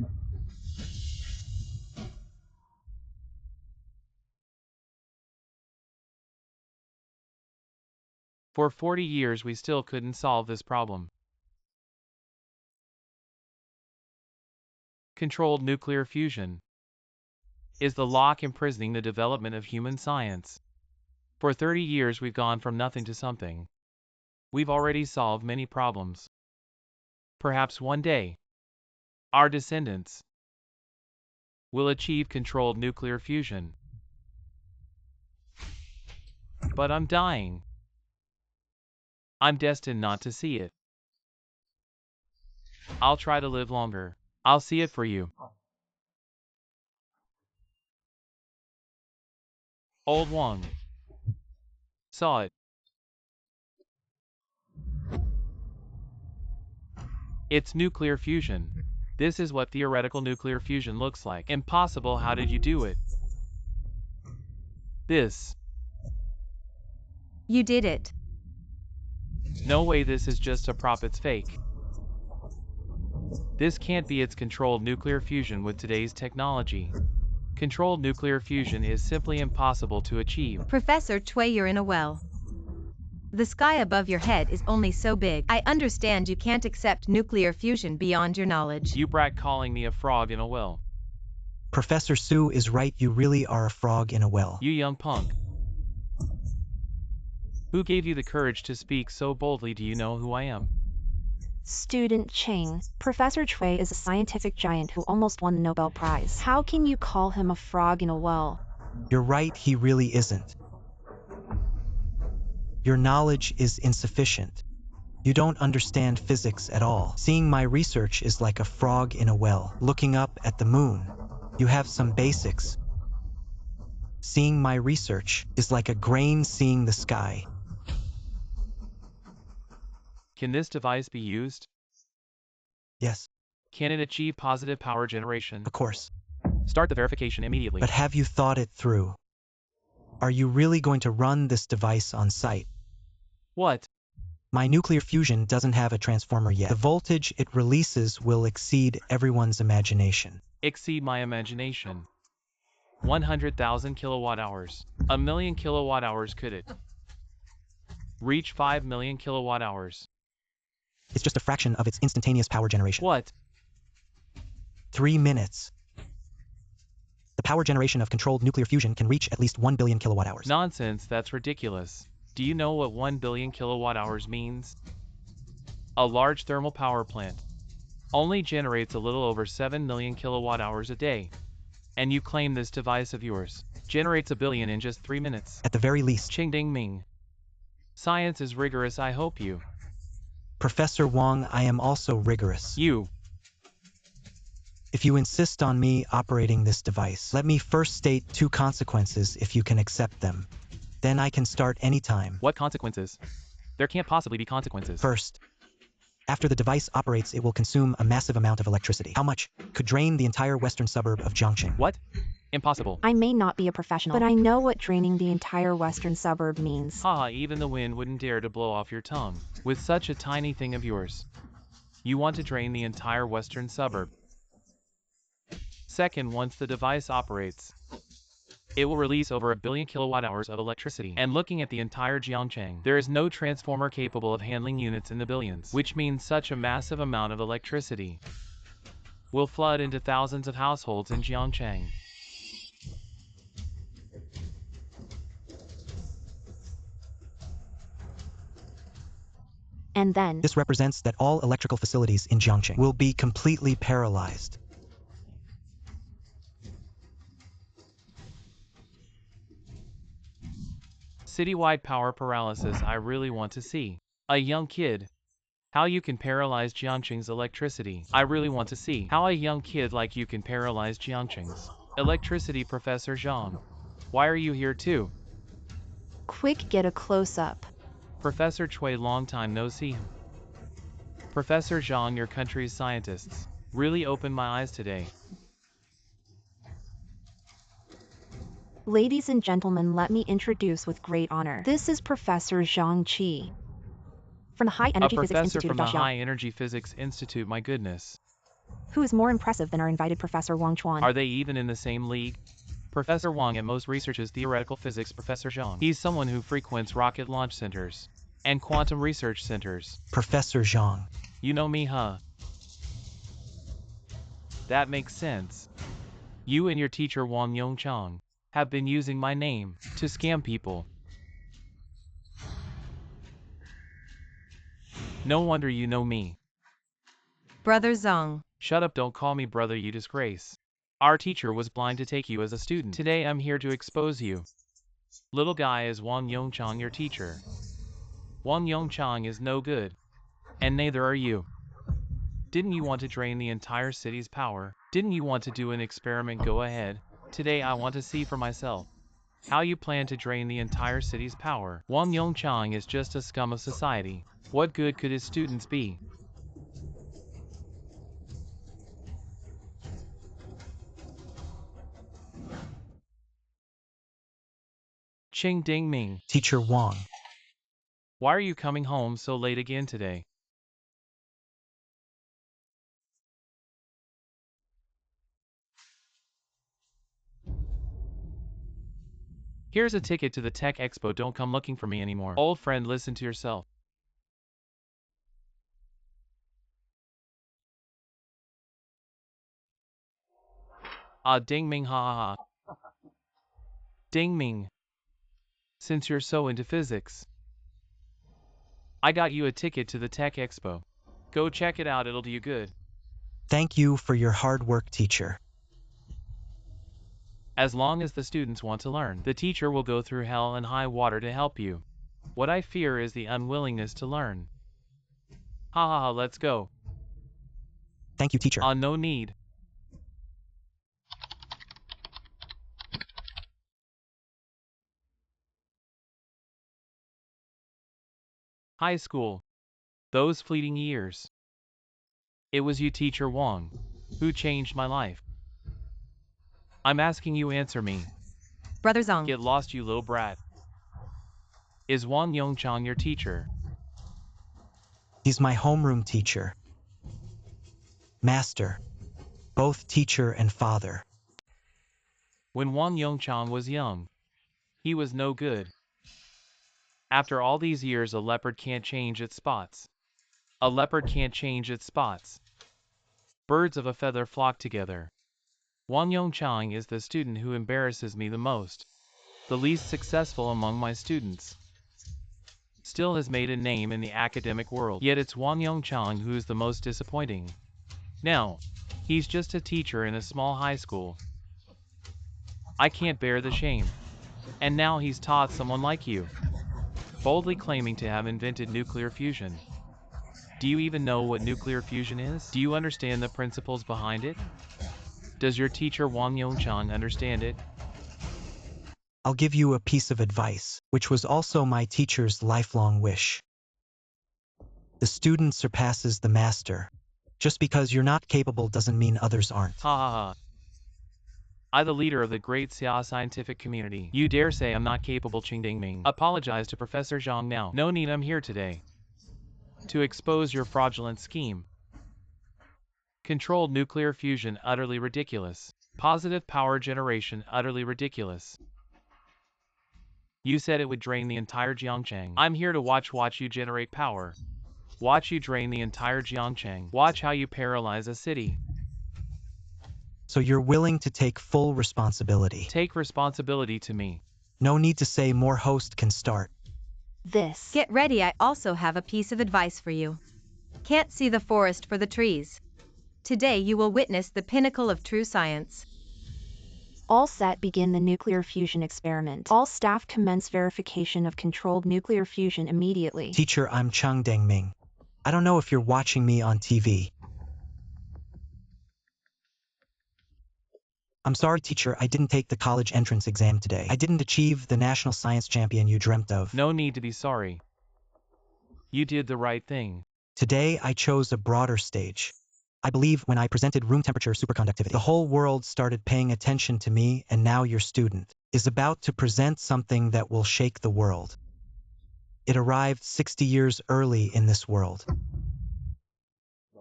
For 40 years we still couldn't solve this problem. Controlled nuclear fusion is the lock imprisoning the development of human science. For 30 years we've gone from nothing to something. We've already solved many problems. Perhaps one day, our descendants will achieve controlled nuclear fusion. But I'm dying. I'm destined not to see it. I'll try to live longer. I'll see it for you. Old Wang saw it. It's nuclear fusion. This is what theoretical nuclear fusion looks like. Impossible, how did you do it? This. You did it. No way, this is just a prop, it's fake. This can't be, it's controlled nuclear fusion with today's technology. Controlled nuclear fusion is simply impossible to achieve. Professor Chui, you're in a well. The sky above your head is only so big. I understand you can't accept nuclear fusion beyond your knowledge. You brat calling me a frog in a well. Professor Su is right, you really are a frog in a well. You young punk. Who gave you the courage to speak so boldly? Do you know who I am? Student Ching, Professor Chui is a scientific giant who almost won the Nobel Prize. How can you call him a frog in a well? You're right, he really isn't. Your knowledge is insufficient. You don't understand physics at all. Seeing my research is like a frog in a well, looking up at the moon. You have some basics. Seeing my research is like a grain seeing the sky. Can this device be used? Yes, Can it achieve positive power generation? of course. Start the verification immediately. But have you thought it through? Are you really going to run this device on site? What? My nuclear fusion doesn't have a transformer yet. The voltage it releases will exceed everyone's imagination. Exceed my imagination. 100,000 kilowatt hours. 1,000,000 kilowatt hours. Could it reach 5 million kilowatt hours? It's just a fraction of its instantaneous power generation. What? 3 minutes. The power generation of controlled nuclear fusion can reach at least 1 billion kilowatt hours. Nonsense, that's ridiculous. Do you know what 1 billion kilowatt hours means? A large thermal power plant only generates a little over 7 million kilowatt hours a day. And you claim this device of yours generates a billion in just 3 minutes. At the very least. Ching ding ming. Science is rigorous, I hope you. Professor Wang, I am also rigorous. You. If you insist on me operating this device, let me first state 2 consequences if you can accept them. Then I can start anytime. What consequences? There can't possibly be consequences. First, after the device operates, it will consume a massive amount of electricity. How much? Could drain the entire western suburb of Jiangqing. What? Impossible. I may not be a professional, but I know what draining the entire western suburb means. Haha, even the wind wouldn't dare to blow off your tongue. With such a tiny thing of yours. You want to drain the entire western suburb. Second, once the device operates, it will release over 1 billion kilowatt hours of electricity. And looking at the entire Jiangqing, there is no transformer capable of handling units in the billions, which means such a massive amount of electricity will flood into thousands of households in Jiangqing. And then, This represents that all electrical facilities in Jiangqing will be completely paralyzed. Citywide power paralysis, I really want to see. A young kid. How you can paralyze Jiangqing's electricity. I really want to see how a young kid like you can paralyze Jiangqing's electricity. Professor Zhang. Why are you here too? quick, get a close-up. Professor Chui, long time no see. Professor Zhang, your country's scientists really opened my eyes today. Ladies and gentlemen, let me introduce with great honor. This is Professor Zhang Qi from the High Energy A Physics professor Institute from of the Daxiao, High Energy Physics Institute, my goodness. who is more impressive than our invited Professor Wang Chuan. Are they even in the same league? Professor Wang at most researches theoretical physics. Professor Zhang, he's someone who frequents rocket launch centers and quantum research centers. Professor Zhang. You know me, huh? That makes sense. You and your teacher Wang Yongchang have been using my name to scam people. No wonder you know me. Brother Zhang. Shut up, don't call me brother, you disgrace. Our teacher was blind to take you as a student. Today I'm here to expose you. Little guy is Wang Yongchang, your teacher. Wang Yongchang is no good. And neither are you. Didn't you want to drain the entire city's power? Didn't you want to do an experiment? Go ahead. Today I want to see for myself how you plan to drain the entire city's power. Wang Yongchang is just a scum of society. What good could his students be? Ching ding ming. Teacher Wang. Why are you coming home so late again today? Here's a ticket to the Tech Expo. Don't come looking for me anymore. Old friend, listen to yourself. Ah, Ding Ming, ha ha ha. Ding Ming. Since you're so into physics, I got you a ticket to the Tech Expo. Go check it out, it'll do you good. Thank you for your hard work, teacher. As long as the students want to learn, the teacher will go through hell and high water to help you. What I fear is the unwillingness to learn. Ha ha ha, let's go. Thank you, teacher. No need. High school. Those fleeting years. It was you, Teacher Wang, who changed my life. I'm asking you, answer me. Brother Zong. Get lost, you little brat. Is Wang Yongchang your teacher? He's my homeroom teacher. Master. Both teacher and father. When Wang Yongchang was young, he was no good. After all these years, a leopard can't change its spots. A leopard can't change its spots. Birds of a feather flock together. Wang Yongchang is the student who embarrasses me the most. The least successful among my students. Still has made a name in the academic world. Yet it's Wang Yongchang who's the most disappointing. Now, he's just a teacher in a small high school. I can't bear the shame. And now he's taught someone like you, boldly claiming to have invented nuclear fusion. Do you even know what nuclear fusion is? Do you understand the principles behind it? Does your teacher Wang Yongchang understand it? I'll give you a piece of advice, which was also my teacher's lifelong wish. The student surpasses the master. Just because you're not capable doesn't mean others aren't. Ha ha ha. I, the leader of the great Xia scientific community, you dare say I'm not capable? Qing Ding Ming. Apologize to Professor Zhang now. No need, I'm here today to expose your fraudulent scheme. Controlled nuclear fusion, utterly ridiculous. Positive power generation, utterly ridiculous. You said it would drain the entire Jiangchang. I'm here to watch you generate power. Watch you drain the entire Jiangchang. Watch how you paralyze a city. So you're willing to take full responsibility. Take responsibility to me. No need to say more. Host can start. This. Get ready, I also have a piece of advice for you. Can't see the forest for the trees. Today you will witness the pinnacle of true science. All set, begin the nuclear fusion experiment. All staff commence verification of controlled nuclear fusion immediately. Teacher, I'm Chang Dengming. I don't know if you're watching me on TV. I'm sorry, teacher, I didn't take the college entrance exam today. I didn't achieve the national science champion you dreamt of. No need to be sorry. You did the right thing. Today I chose a broader stage. I believe when I presented room temperature superconductivity, the whole world started paying attention to me, and now your student is about to present something that will shake the world. It arrived 60 years early in this world.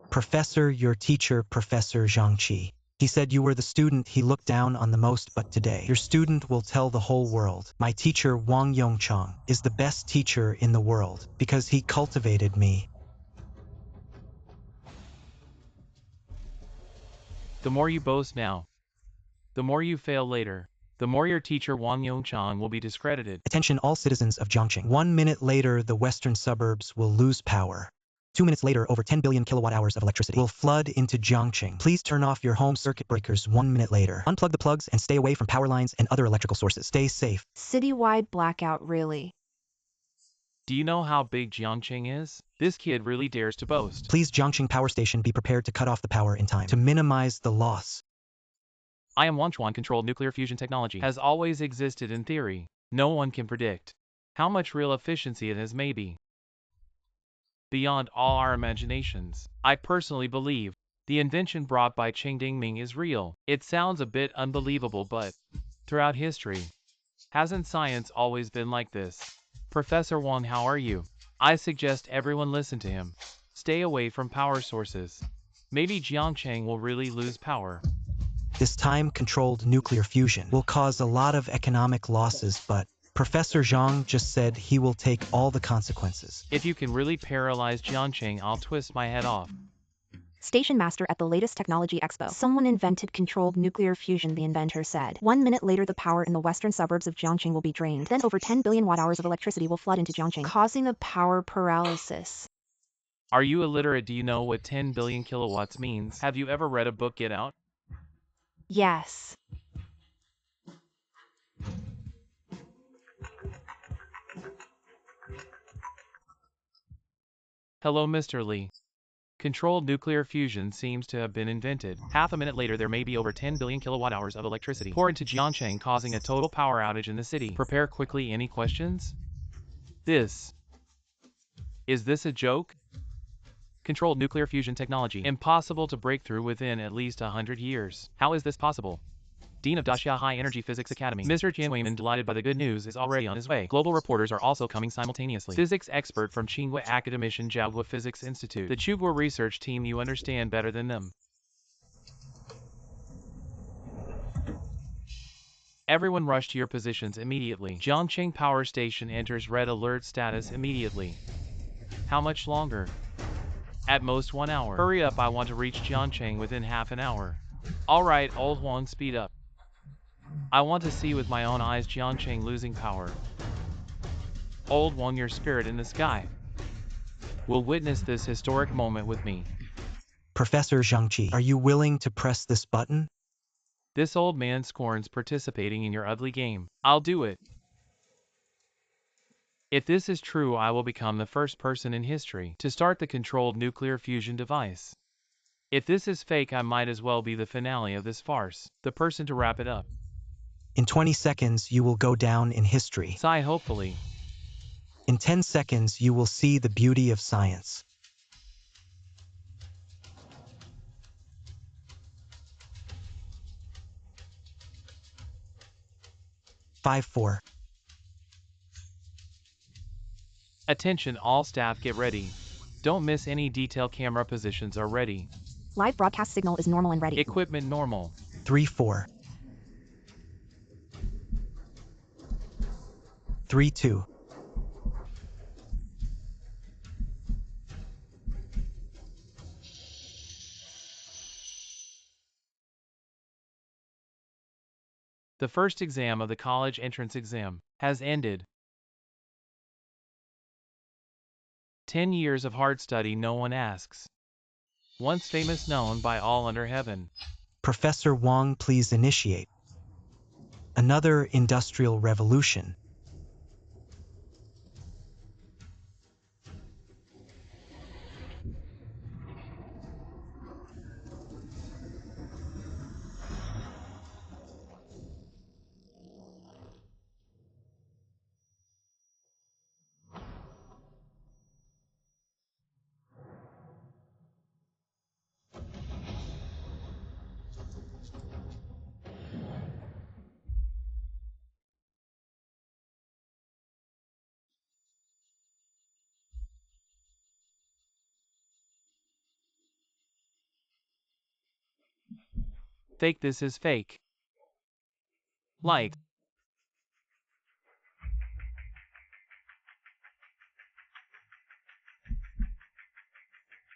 Professor, your teacher, Professor Zhang Qi. He said you were the student he looked down on the most, but today, your student will tell the whole world. My teacher, Wang Yongchang, is the best teacher in the world because he cultivated me. The more you boast now, the more you fail later, the more your teacher Wang Yongchang will be discredited. Attention all citizens of Jiangqing. 1 minute later, the western suburbs will lose power. 2 minutes later, over 10 billion kilowatt hours of electricity will flood into Jiangqing. Please turn off your home circuit breakers 1 minute later. Unplug the plugs and stay away from power lines and other electrical sources. Stay safe. Citywide blackout, really? Do you know how big Jiangqing is? This kid really dares to boast. Please, Jiangqing Power Station, be prepared to cut off the power in time to minimize the loss. I am Wanchuan. Controlled nuclear fusion technology has always existed in theory. No one can predict how much real efficiency it has, maybe beyond all our imaginations. I personally believe the invention brought by Qing Dingming is real. It sounds a bit unbelievable, but throughout history, hasn't science always been like this? Professor Wang, how are you? I suggest everyone listen to him. Stay away from power sources. Maybe Jiangcheng will really lose power. This time-controlled nuclear fusion will cause a lot of economic losses, but Professor Zhang just said he will take all the consequences. If you can really paralyze Jianqing, I'll twist my head off. Station master at the latest technology expo. Someone invented controlled nuclear fusion, the inventor said. 1 minute later, the power in the western suburbs of Jiangqing will be drained. Then over 10 billion watt-hours of electricity will flood into Jiangqing, causing a power paralysis. Are you illiterate? Do you know what 10 billion kilowatts means? Have you ever read a book, Get Out? Yes. Hello, Mr. Lee. Controlled nuclear fusion seems to have been invented. Half a minute later, there may be over 10 billion kilowatt-hours of electricity pour into Jiangqing, causing a total power outage in the city. Prepare quickly. Any questions? Is this a joke? Controlled nuclear fusion technology. Impossible to break through within at least 100 years. How is this possible? Dean of Daxia High Energy Physics Academy. Mr. Jian Weiman, delighted by the good news, is already on his way. Global reporters are also coming simultaneously. Physics expert from Tsinghua Academician Jiaogua Physics Institute. The Chugwa research team, you understand better than them. Everyone rush to your positions immediately. Jiangqing Power Station enters red alert status immediately. How much longer? At most 1 hour. Hurry up, I want to reach Jiangqing within half an hour. Alright, old Huang, speed up. I want to see with my own eyes Jiangqing losing power. Old Wang, your spirit in the sky will witness this historic moment with me. Professor Zhangqi, are you willing to press this button? This old man scorns participating in your ugly game. I'll do it. If this is true, I will become the first person in history to start the controlled nuclear fusion device. If this is fake, I might as well be the finale of this farce, the person to wrap it up. In 20 seconds, you will go down in history. Sigh, hopefully. In 10 seconds, you will see the beauty of science. Five, 4. Attention, all staff, get ready. Don't miss any detail. Camera positions are ready. Live broadcast signal is normal and ready. Equipment normal. 3, 4. 3, 2. The first exam of the college entrance exam has ended. 10 years of hard study, no one asks. Once famous, known by all under heaven. Professor Wang, please initiate. Another industrial revolution. Fake, this is fake. Like.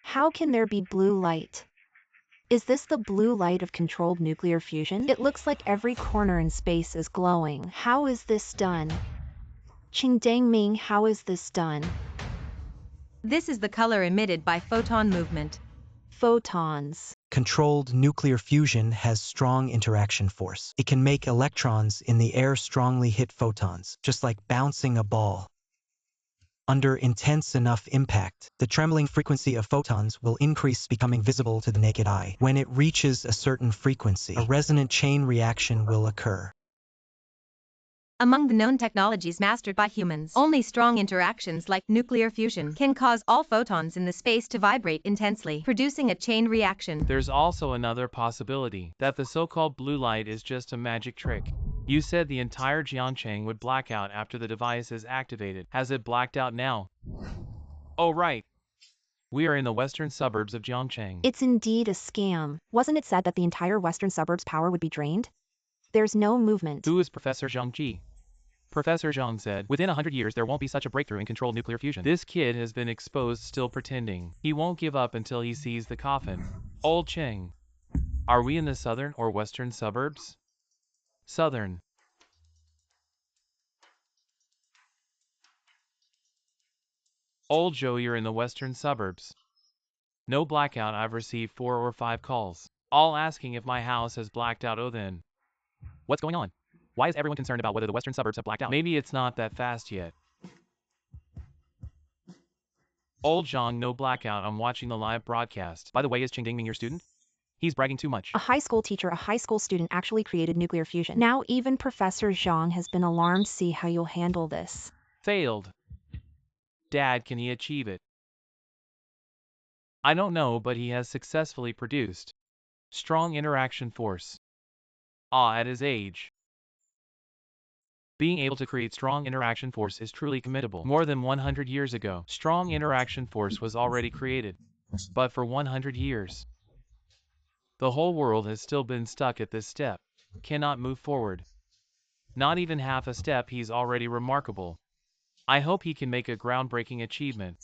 How can there be blue light? Is this the blue light of controlled nuclear fusion? It looks like every corner in space is glowing. How is this done? Qing Dangming, how is this done? This is the color emitted by photon movement. Photons. Controlled nuclear fusion has strong interaction force. It can make electrons in the air strongly hit photons, just like bouncing a ball. Under intense enough impact, the trembling frequency of photons will increase, becoming visible to the naked eye. When it reaches a certain frequency, a resonant chain reaction will occur. Among the known technologies mastered by humans, only strong interactions like nuclear fusion can cause all photons in the space to vibrate intensely, producing a chain reaction. There's also another possibility, that the so-called blue light is just a magic trick. You said the entire Jiangqing would black out after the device is activated. Has it blacked out now? Oh right. We are in the western suburbs of Jiangcheng. It's indeed a scam. Wasn't it said that the entire western suburbs' power would be drained? There's no movement. Who is Professor Zhang Ji? Professor Zhang said, within 100 years there won't be such a breakthrough in controlled nuclear fusion. This kid has been exposed still pretending. He won't give up until he sees the coffin. Old Cheng. Are we in the southern or western suburbs? Southern. Old Joe, you're in the western suburbs. No blackout. I've received 4 or 5 calls, all asking if my house has blacked out. Oh then. What's going on? Why is everyone concerned about whether the western suburbs have blacked out? Maybe it's not that fast yet. Old Zhang, no blackout. I'm watching the live broadcast. By the way, is Cheng Dingming your student? He's bragging too much. A high school teacher, a high school student actually created nuclear fusion. Now even Professor Zhang has been alarmed. See how you'll handle this. Failed. Dad, can he achieve it? I don't know, but he has successfully produced strong interaction force. At his age. Being able to create strong interaction force is truly commendable. More than 100 years ago, strong interaction force was already created. But for 100 years, the whole world has still been stuck at this step, cannot move forward. Not even half a step. He's already remarkable. I hope he can make a groundbreaking achievement.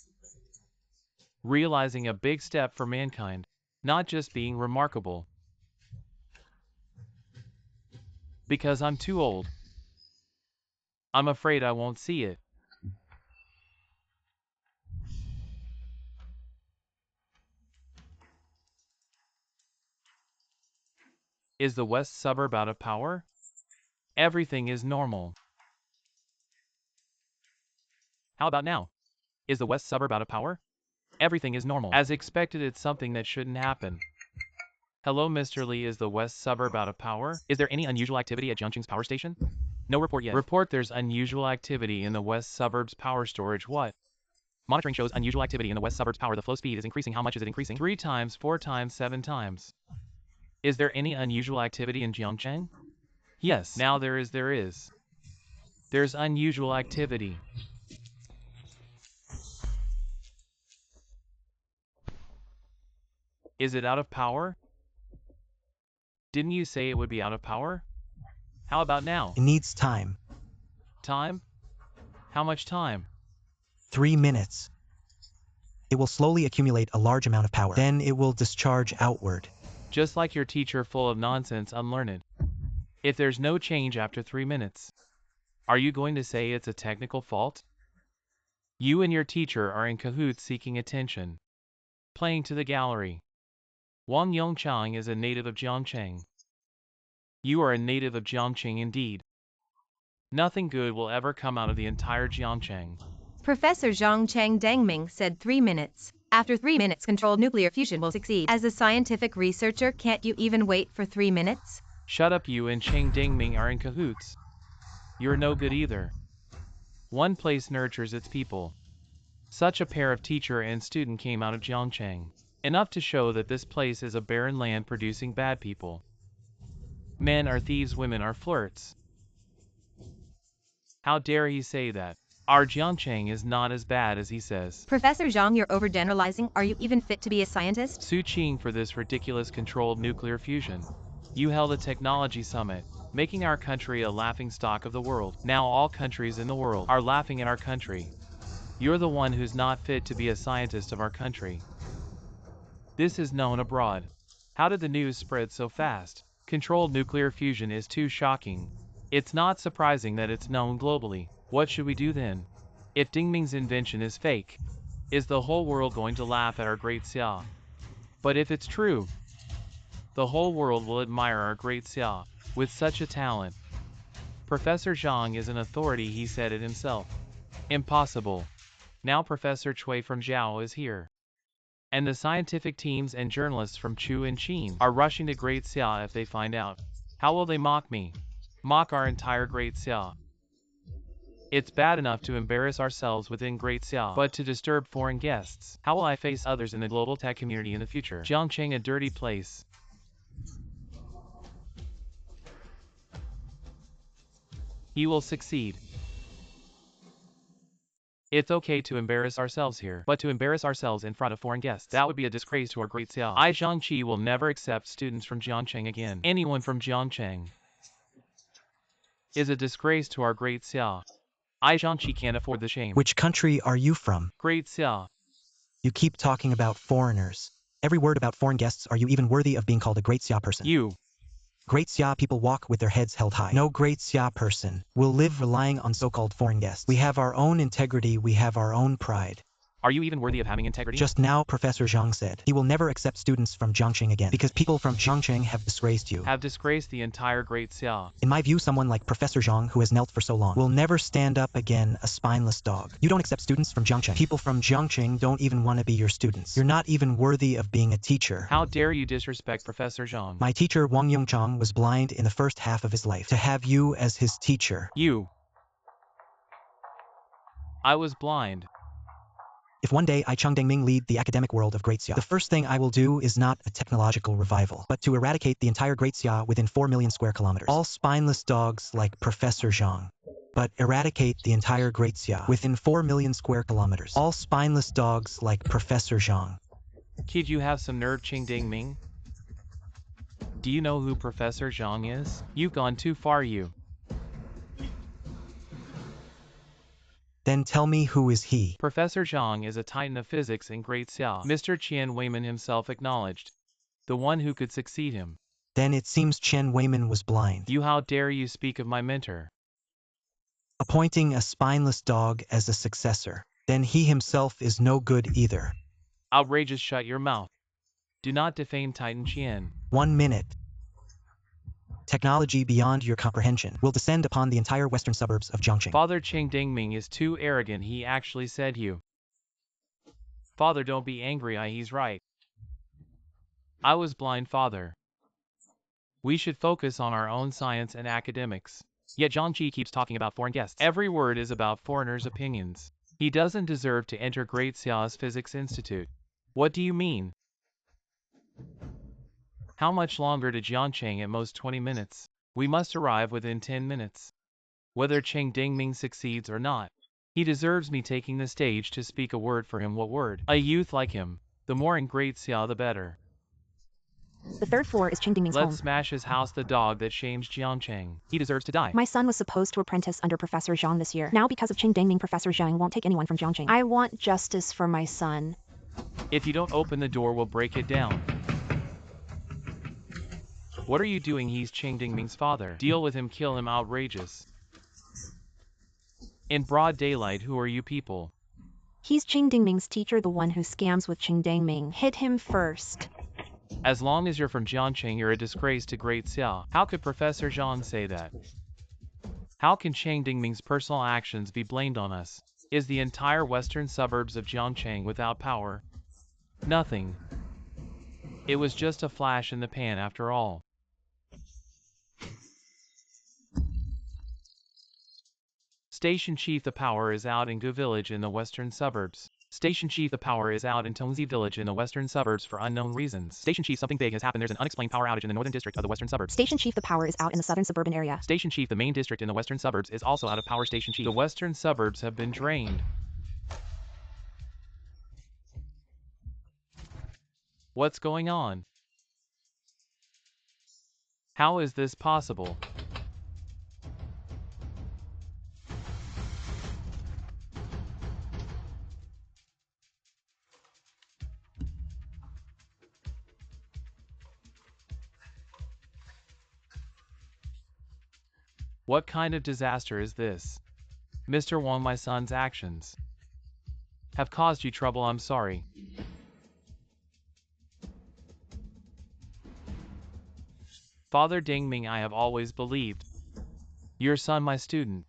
Realizing a big step for mankind, not just being remarkable. Because I'm too old. I'm afraid I won't see it. Is the west suburb out of power? Everything is normal. How about now? Is the west suburb out of power? Everything is normal. As expected, it's something that shouldn't happen. Hello, Mr. Lee, is the west suburb out of power? Is there any unusual activity at Jiangcheng's power station? No report yet. Report there's unusual activity in the west suburbs power storage. What? Monitoring shows unusual activity in the west suburbs power. The flow speed is increasing. How much is it increasing? 3 times, 4 times, 7 times. Is there any unusual activity in Jiangcheng? Yes. Now there is. There's unusual activity. Is it out of power? Didn't you say it would be out of power? How about now? It needs time. Time? How much time? 3 minutes. It will slowly accumulate a large amount of power. Then it will discharge outward. Just like your teacher, full of nonsense, unlearned. If there's no change after 3 minutes, are you going to say it's a technical fault? You and your teacher are in cahoots seeking attention. Playing to the gallery. Wang Yongchang is a native of Jiangcheng. You are a native of Jiangcheng indeed. Nothing good will ever come out of the entire Jiangcheng. Professor Zhang Cheng Dangming said 3 minutes. After 3 minutes, controlled nuclear fusion will succeed. As a scientific researcher, can't you even wait for 3 minutes? Shut up, you and Cheng Dingming are in cahoots. You're no good either. One place nurtures its people. Such a pair of teacher and student came out of Jiangcheng. Enough to show that this place is a barren land producing bad people. Men are thieves, women are flirts. How dare he say that? Our Jiangcheng is not as bad as he says. Professor Zhang, you're overgeneralizing. Are you even fit to be a scientist? Su Qing for this ridiculous controlled nuclear fusion. You held a technology summit, making our country a laughingstock of the world. Now all countries in the world are laughing at our country. You're the one who's not fit to be a scientist of our country. This is known abroad. How did the news spread so fast? Controlled nuclear fusion is too shocking. It's not surprising that it's known globally. What should we do then? If Dingming's invention is fake, is the whole world going to laugh at our great Xia? But if it's true, the whole world will admire our great Xia. With such a talent. Professor Zhang is an authority, he said it himself. Impossible. Now Professor Cui from Zhao is here. And the scientific teams and journalists from Chu and Qin are rushing to Great Xia if they find out. How will they mock me? Mock our entire Great Xia. It's bad enough to embarrass ourselves within Great Xia, but to disturb foreign guests. How will I face others in the global tech community in the future? Jiangcheng, a dirty place. He will succeed. It's okay to embarrass ourselves here, but to embarrass ourselves in front of foreign guests, that would be a disgrace to our great Xia. I Zhangqi will never accept students from Jiangcheng again. Anyone from Jiangcheng is a disgrace to our great Xia. I Zhangqi can't afford the shame. Which country are you from? Great Xia. You keep talking about foreigners. Every word about foreign guests. Are you even worthy of being called a great Xia person? You. Great Xia people walk with their heads held high. No great Xia person will live relying on so-called foreign guests. We have our own integrity, we have our own pride. Are you even worthy of having integrity? Just now Professor Zhang said he will never accept students from Jiangcheng again because people from Jiangcheng have disgraced you. Have disgraced the entire great Xia. In my view, someone like Professor Zhang, who has knelt for so long, will never stand up again, a spineless dog. You don't accept students from Jiangcheng. People from Jiangcheng don't even want to be your students. You're not even worthy of being a teacher. How dare you disrespect Professor Zhang? My teacher Wang Yongchang was blind in the first half of his life. To have you as his teacher. You. I was blind. If one day I Cheng Dengming lead the academic world of Great Xia, the first thing I will do is not a technological revival, but to eradicate the entire Great Xia within 4 million square kilometers. All spineless dogs like Professor Zhang. But eradicate the entire Great Xia within 4 million square kilometers. All spineless dogs like Professor Zhang. Kid, you have some nerve, Cheng Dingming? Do you know who Professor Zhang is? You've gone too far, you. Then tell me, who is he? Professor Zhang is a titan of physics in Great Xia. Mr. Qian Weiman himself acknowledged. The one who could succeed him. Then it seems Chen Weiman was blind. You, how dare you speak of my mentor? Appointing a spineless dog as a successor. Then he himself is no good either. Outrageous, shut your mouth. Do not defame Titan Qian. 1 minute. Technology beyond your comprehension will descend upon the entire western suburbs of Jiangcheng. Father Cheng Dingming is too arrogant, he actually said you. Father, don't be angry, he's right. I was blind, Father. We should focus on our own science and academics. Yet Zhangqi keeps talking about foreign guests. Every word is about foreigners' opinions. He doesn't deserve to enter Great Xia's Physics Institute. What do you mean? How much longer to Jiangcheng? At most 20 minutes. We must arrive within 10 minutes. Whether Cheng Dingming succeeds or not, he deserves me taking the stage to speak a word for him. What word? A youth like him. The more in Great Xia, the better. The third floor is Cheng Dingming's home. Let's smash his house, the dog that shames Jiangcheng. He deserves to die. My son was supposed to apprentice under Professor Zhang this year. Now because of Cheng Dingming, Professor Zhang won't take anyone from Jiangcheng. I want justice for my son. If you don't open the door, we'll break it down. What are you doing? He's Cheng Dingming's father. Deal with him, kill him. Outrageous. In broad daylight, who are you people? He's Cheng Dingming's teacher, the one who scams with Cheng Dingming. Hit him first. As long as you're from Jiangcheng, you're a disgrace to Great Xia. How could Professor Zhang say that? How can Cheng Dingming's personal actions be blamed on us? Is the entire western suburbs of Jiangcheng without power? Nothing. It was just a flash in the pan after all. Station Chief, the power is out in Gu Village in the western suburbs. Station Chief, the power is out in Tongzi Village in the western suburbs for unknown reasons. Station Chief, something big has happened. There's an unexplained power outage in the northern district of the western suburbs. Station Chief, the power is out in the southern suburban area. Station Chief, the main district in the western suburbs is also out of power. Station Chief, the western suburbs have been drained. What's going on? How is this possible? What kind of disaster is this? Mr. Wang, my son's actions have caused you trouble. I'm sorry. Father Dingming, I have always believed your son, my student,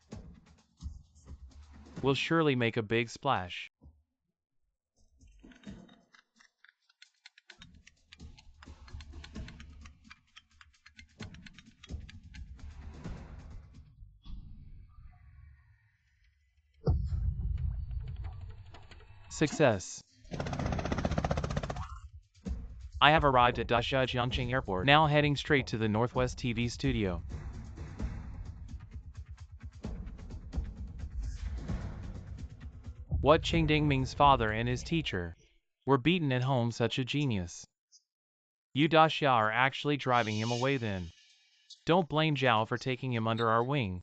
will surely make a big splash. Success. I have arrived at Dasha Jiangcheng Airport, now heading straight to the Northwest TV studio. What Qing Dingming's father and his teacher were beaten at home, such a genius. You Daxia are actually driving him away then. Don't blame Zhao for taking him under our wing.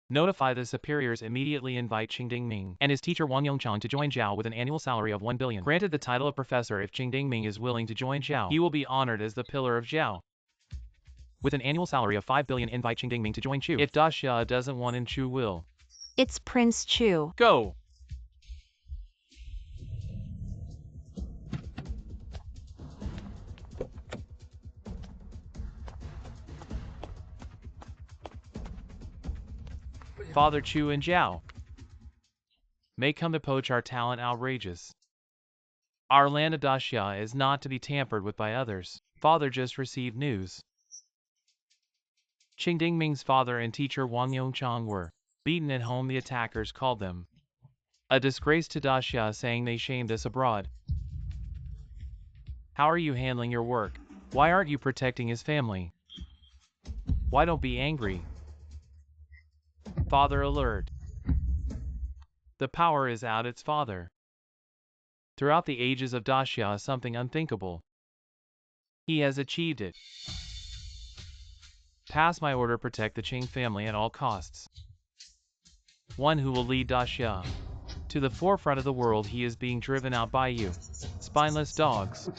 Notify the superiors, immediately invite Qing Dingming and his teacher Wang Yongchang to join Zhao with an annual salary of 1 billion. Granted the title of professor. If Qing Dingming is willing to join Zhao, he will be honored as the pillar of Zhao. With an annual salary of 5 billion, invite Qing Dingming to join Chu. If Daxia doesn't want, and Chu will. It's Prince Chu. Go! Father Chu and Zhao may come to poach our talent. Outrageous. Our land of Daxia is not to be tampered with by others. Father just received news. Qing Dingming's father and teacher Wang Yongchang were beaten at home. The attackers called them a disgrace to Daxia, saying they shamed us abroad. How are you handling your work? Why aren't you protecting his family? Why don't be angry? Father alert. The power is out. Its father. Throughout the ages of Daxia, something unthinkable. He has achieved it. Pass my order, protect the Qing family at all costs. One who will lead Daxia to the forefront of the world. He is being driven out by you, spineless dogs.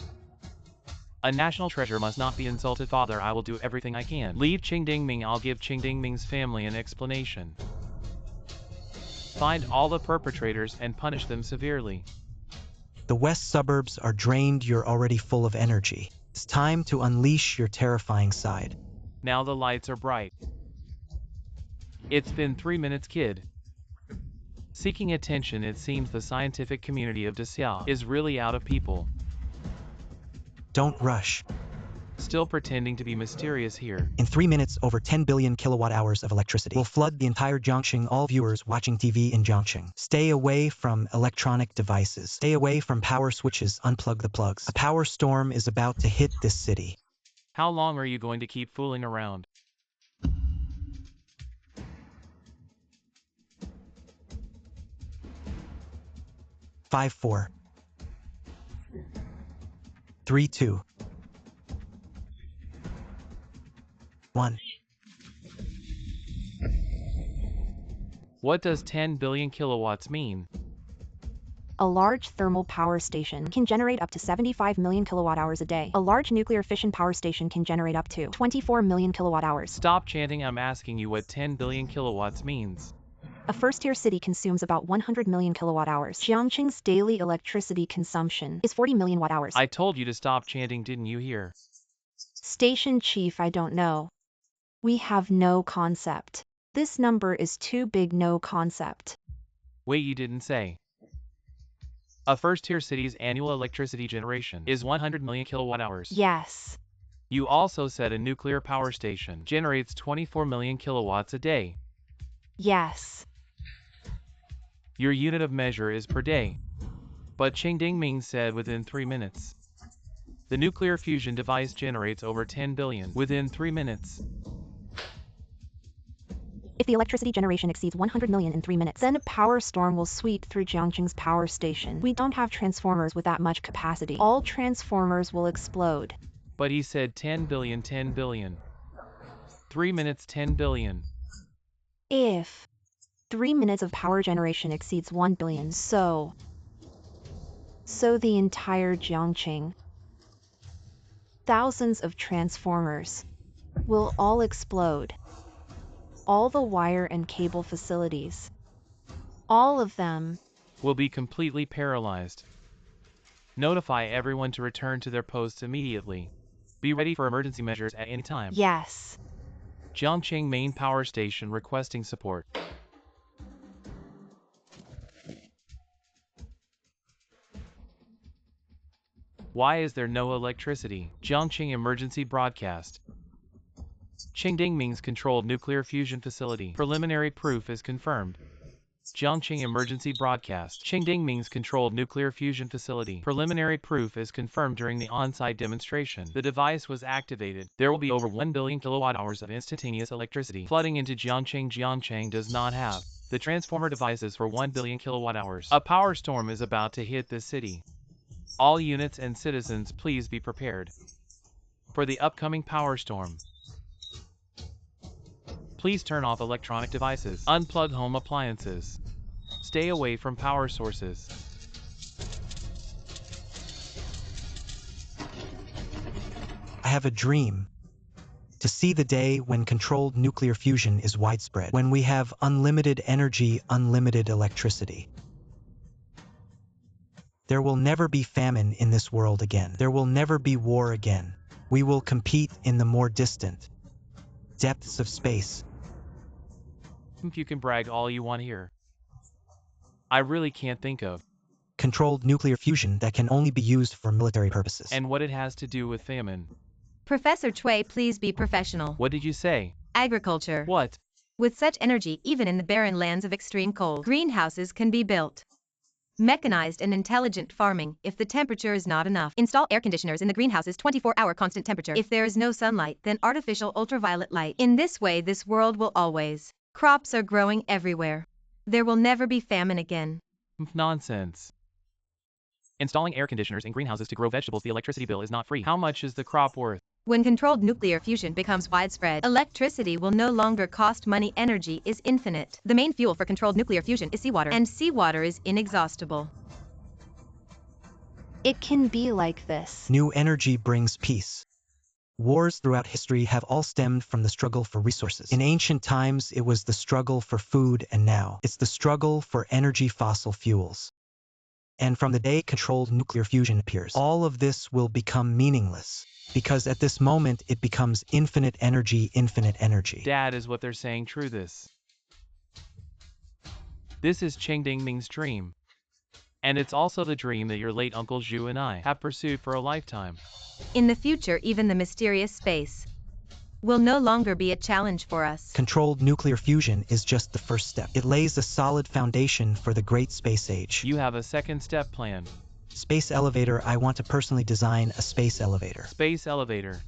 A national treasure must not be insulted. Father, I will do everything I can. Leave Qing Dingming. I'll give Qing Dingming's family an explanation. Find all the perpetrators and punish them severely. The west suburbs are drained. You're already full of energy. It's time to unleash your terrifying side. Now the lights are bright. It's been 3 minutes, kid. Seeking attention, it seems the scientific community of Daxia is really out of people. Don't rush. Still pretending to be mysterious here. In 3 minutes, over 10 billion kilowatt hours of electricity will flood the entire Jiangxing. All viewers watching TV in Jiangxing, stay away from electronic devices. Stay away from power switches. Unplug the plugs. A power storm is about to hit this city. How long are you going to keep fooling around? Five, 4, 3, 2, 1. What does 10 billion kilowatts mean? A large thermal power station can generate up to 75 million kilowatt hours a day. A large nuclear fission power station can generate up to 24 million kilowatt hours. Stop chanting. I'm asking you what 10 billion kilowatts means. A first-tier city consumes about 100 million kilowatt hours. Jiangxing's daily electricity consumption is 40 million watt hours. I told you to stop chanting, didn't you hear? Station chief, I don't know. We have no concept. This number is too big. No concept. Wait, you didn't say. A first-tier city's annual electricity generation is 100 million kilowatt hours. Yes. You also said a nuclear power station generates 24 million kilowatts a day. Yes. Your unit of measure is per day. But Qing Dingming said within 3 minutes. The nuclear fusion device generates over 10 billion within 3 minutes. If the electricity generation exceeds 100 million in 3 minutes, then a power storm will sweep through Jiangxing's power station. We don't have transformers with that much capacity. All transformers will explode. But he said 10 billion, 10 billion. 3 minutes, 10 billion. If 3 minutes of power generation exceeds 1 billion, so the entire Jiangxing, thousands of transformers, will all explode. All the wire and cable facilities, all of them, will be completely paralyzed. Notify everyone to return to their posts immediately. Be ready for emergency measures at any time. Yes. Jiangxing main power station requesting support. Why is there no electricity? Jiangxing emergency broadcast. Qing Dingming's controlled nuclear fusion facility. Preliminary proof is confirmed. Jiangxing emergency broadcast. Qing Dingming's controlled nuclear fusion facility. Preliminary proof is confirmed during the on-site demonstration. The device was activated. There will be over 1 billion kilowatt hours of instantaneous electricity flooding into Jiangxing. Jiangxing does not have The transformer devices for 1 billion kilowatt hours. A power storm is about to hit this city. All units and citizens, please be prepared for the upcoming power storm. Please turn off electronic devices. Unplug home appliances. Stay away from power sources. I have a dream to see the day when controlled nuclear fusion is widespread, when we have unlimited energy, unlimited electricity. There will never be famine in this world again. There will never be war again. We will compete in the more distant depths of space. You can brag all you want here. I really can't think of Controlled nuclear fusion that can only be used for military purposes. and what it has to do with famine. Professor Cui, please be professional. What did you say? Agriculture. What? With such energy, even in the barren lands of extreme cold, greenhouses can be built. Mechanized and intelligent farming. If the temperature is not enough, install air conditioners in the greenhouses 24-hour constant temperature. If there is no sunlight, then artificial ultraviolet light. In this way, this world will always. Crops are growing everywhere. There will never be famine again. Nonsense. Installing air conditioners in greenhouses to grow vegetables, the electricity bill is not free. How much is the crop worth? When controlled nuclear fusion becomes widespread, electricity will no longer cost money. Energy is infinite. The main fuel for controlled nuclear fusion is seawater, and seawater is inexhaustible. It can be like this. New energy brings peace. Wars throughout history have all stemmed from the struggle for resources. In ancient times, it was the struggle for food, and now it's the struggle for energy, fossil fuels. And from the day controlled nuclear fusion appears, all of this will become meaningless, because at this moment it becomes infinite energy, infinite energy. Dad, is what they're saying true? This is Cheng Dingming's dream. And it's also the dream that your late Uncle Zhu and I have pursued for a lifetime. In the future, even the mysterious space will no longer be a challenge for us. Controlled nuclear fusion is just the first step. It lays a solid foundation for the great space age. You have a second step plan. Space elevator. I want to personally design a space elevator. Space elevator.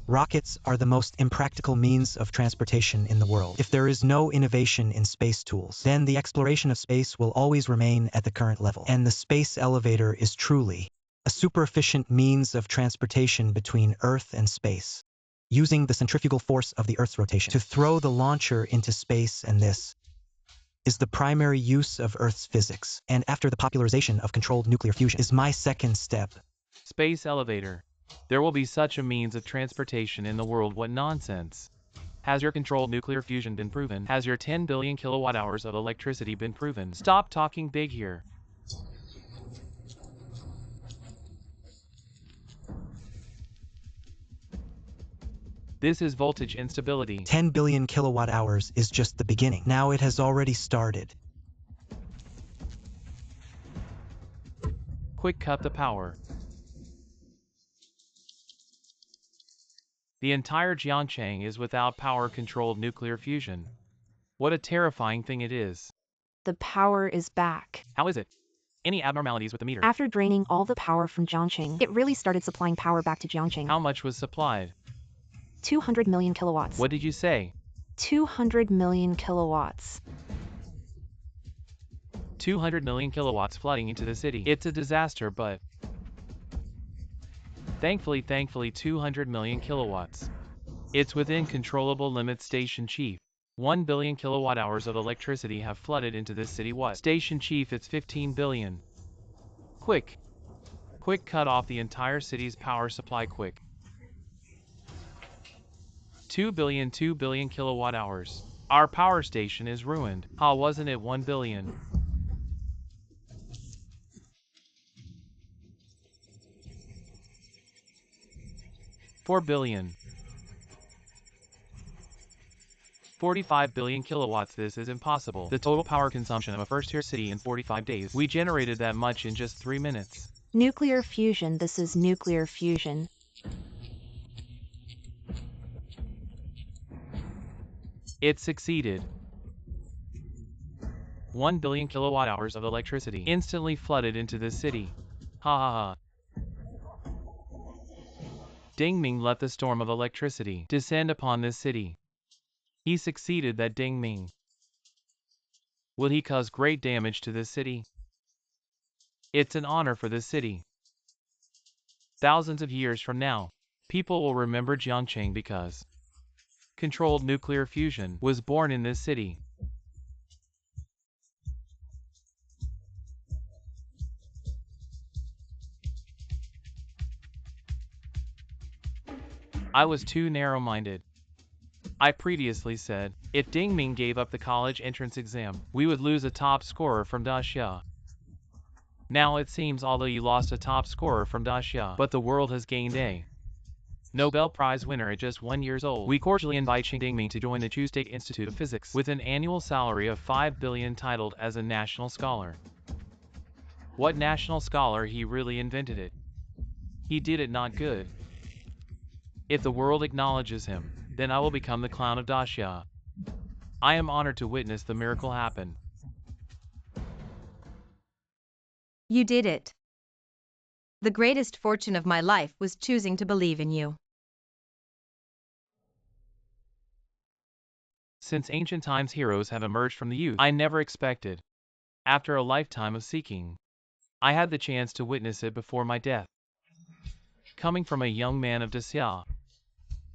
Rockets are the most impractical means of transportation in the world. If there is no innovation in space tools, then the exploration of space will always remain at the current level. And the space elevator is truly a super efficient means of transportation between Earth and space, using the centrifugal force of the Earth's rotation to throw the launcher into space, and this is the primary use of Earth's physics. And after the popularization of controlled nuclear fusion is my second step. Space elevator. There will be such a means of transportation in the world. What nonsense. Has your controlled nuclear fusion been proven? Has your 10 billion kilowatt hours of electricity been proven? Stop talking big here. This is voltage instability. 10 billion kilowatt hours is just the beginning. Now it has already started. Quick, cut the power. The entire Jiangcheng is without power-controlled nuclear fusion. What a terrifying thing it is. The power is back. How is it? Any abnormalities with the meter? After draining all the power from Jiangcheng, it really started supplying power back to Jiangcheng. How much was supplied? 200 million kilowatts. What did you say? 200 million kilowatts. 200 million kilowatts flooding into the city. It's a disaster, but thankfully 200 million kilowatts. It's within controllable limits. Station Chief. 1 billion kilowatt hours of electricity have flooded into this city. What? Station Chief, it's 15 billion. Quick, cut off the entire city's power supply, quick. 2 billion kilowatt hours. Our power station is ruined. How wasn't it 1 billion? $4 billion. 45 billion kilowatts. This is impossible. The total power consumption of a first-tier city in 45 days. We generated that much in just 3 minutes. Nuclear fusion. This is nuclear fusion. It succeeded. 1 billion kilowatt hours of electricity instantly flooded into this city. Ha ha ha. Dingming let the storm of electricity descend upon this city. He succeeded. That Dingming Will he cause great damage to this city? It's an honor for this city. Thousands of years from now, people will remember Jiangcheng because controlled nuclear fusion was born in this city. I was too narrow-minded. I previously said, if Dingming gave up the college entrance exam, we would lose a top scorer from Daxia. Now it seems although you lost a top scorer from Daxia, but the world has gained a Nobel Prize winner at just 1 year old. We cordially invite Qing Dingming to join the Chu State Institute of Physics with an annual salary of 5 billion titled as a national scholar. What national scholar? He really invented it. He did it not good. If the world acknowledges him, then I will become the clown of Daxia. I am honored to witness the miracle happen. You did it. The greatest fortune of my life was choosing to believe in you. Since ancient times heroes have emerged from the youth I never expected. After a lifetime of seeking, I had the chance to witness it before my death. Coming from a young man of Daxia.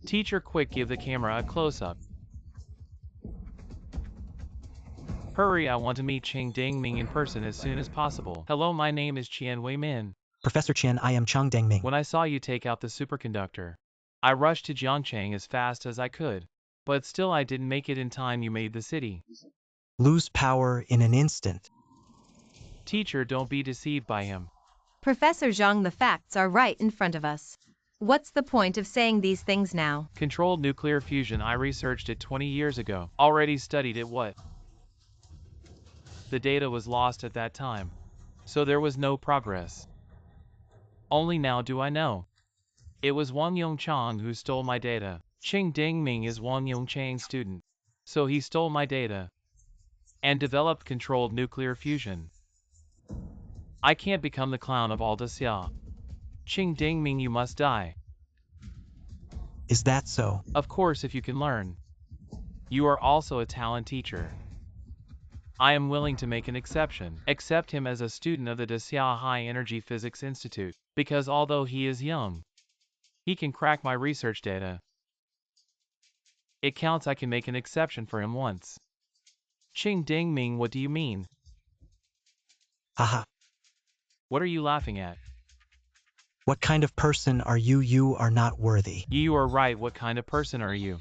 Teacher, quick, give the camera a close-up. Hurry, I want to meet Qing Dingming in person as soon as possible. Hello, my name is Qian Wei Min. Professor Qian, I am Chang Dengming. When I saw you take out the superconductor, I rushed to Jiangcheng as fast as I could. But still I didn't make it in time. You made the city Lose power in an instant. Teacher, don't be deceived by him. Professor Zhang, the facts are right in front of us. What's the point of saying these things now? Controlled nuclear fusion, I researched it 20 years ago. Already studied it. What? The data was lost at that time. So there was no progress. Only now do I know. It was Wang Yongchang who stole my data. Qing Dingming is Wang Yongchang's student. So he stole my data and developed controlled nuclear fusion. I can't become the clown of all Daxia. Qing Dingming, you must die. Is that so? Of course, if you can learn. You are also a talent teacher. I am willing to make an exception. Accept him as a student of the Daxia High Energy Physics Institute, because although he is young, he can crack my research data. It counts. I can make an exception for him once. Qing Dingming, what do you mean? Haha. What are you laughing at? What kind of person are you? You are not worthy. You are right. What kind of person are you?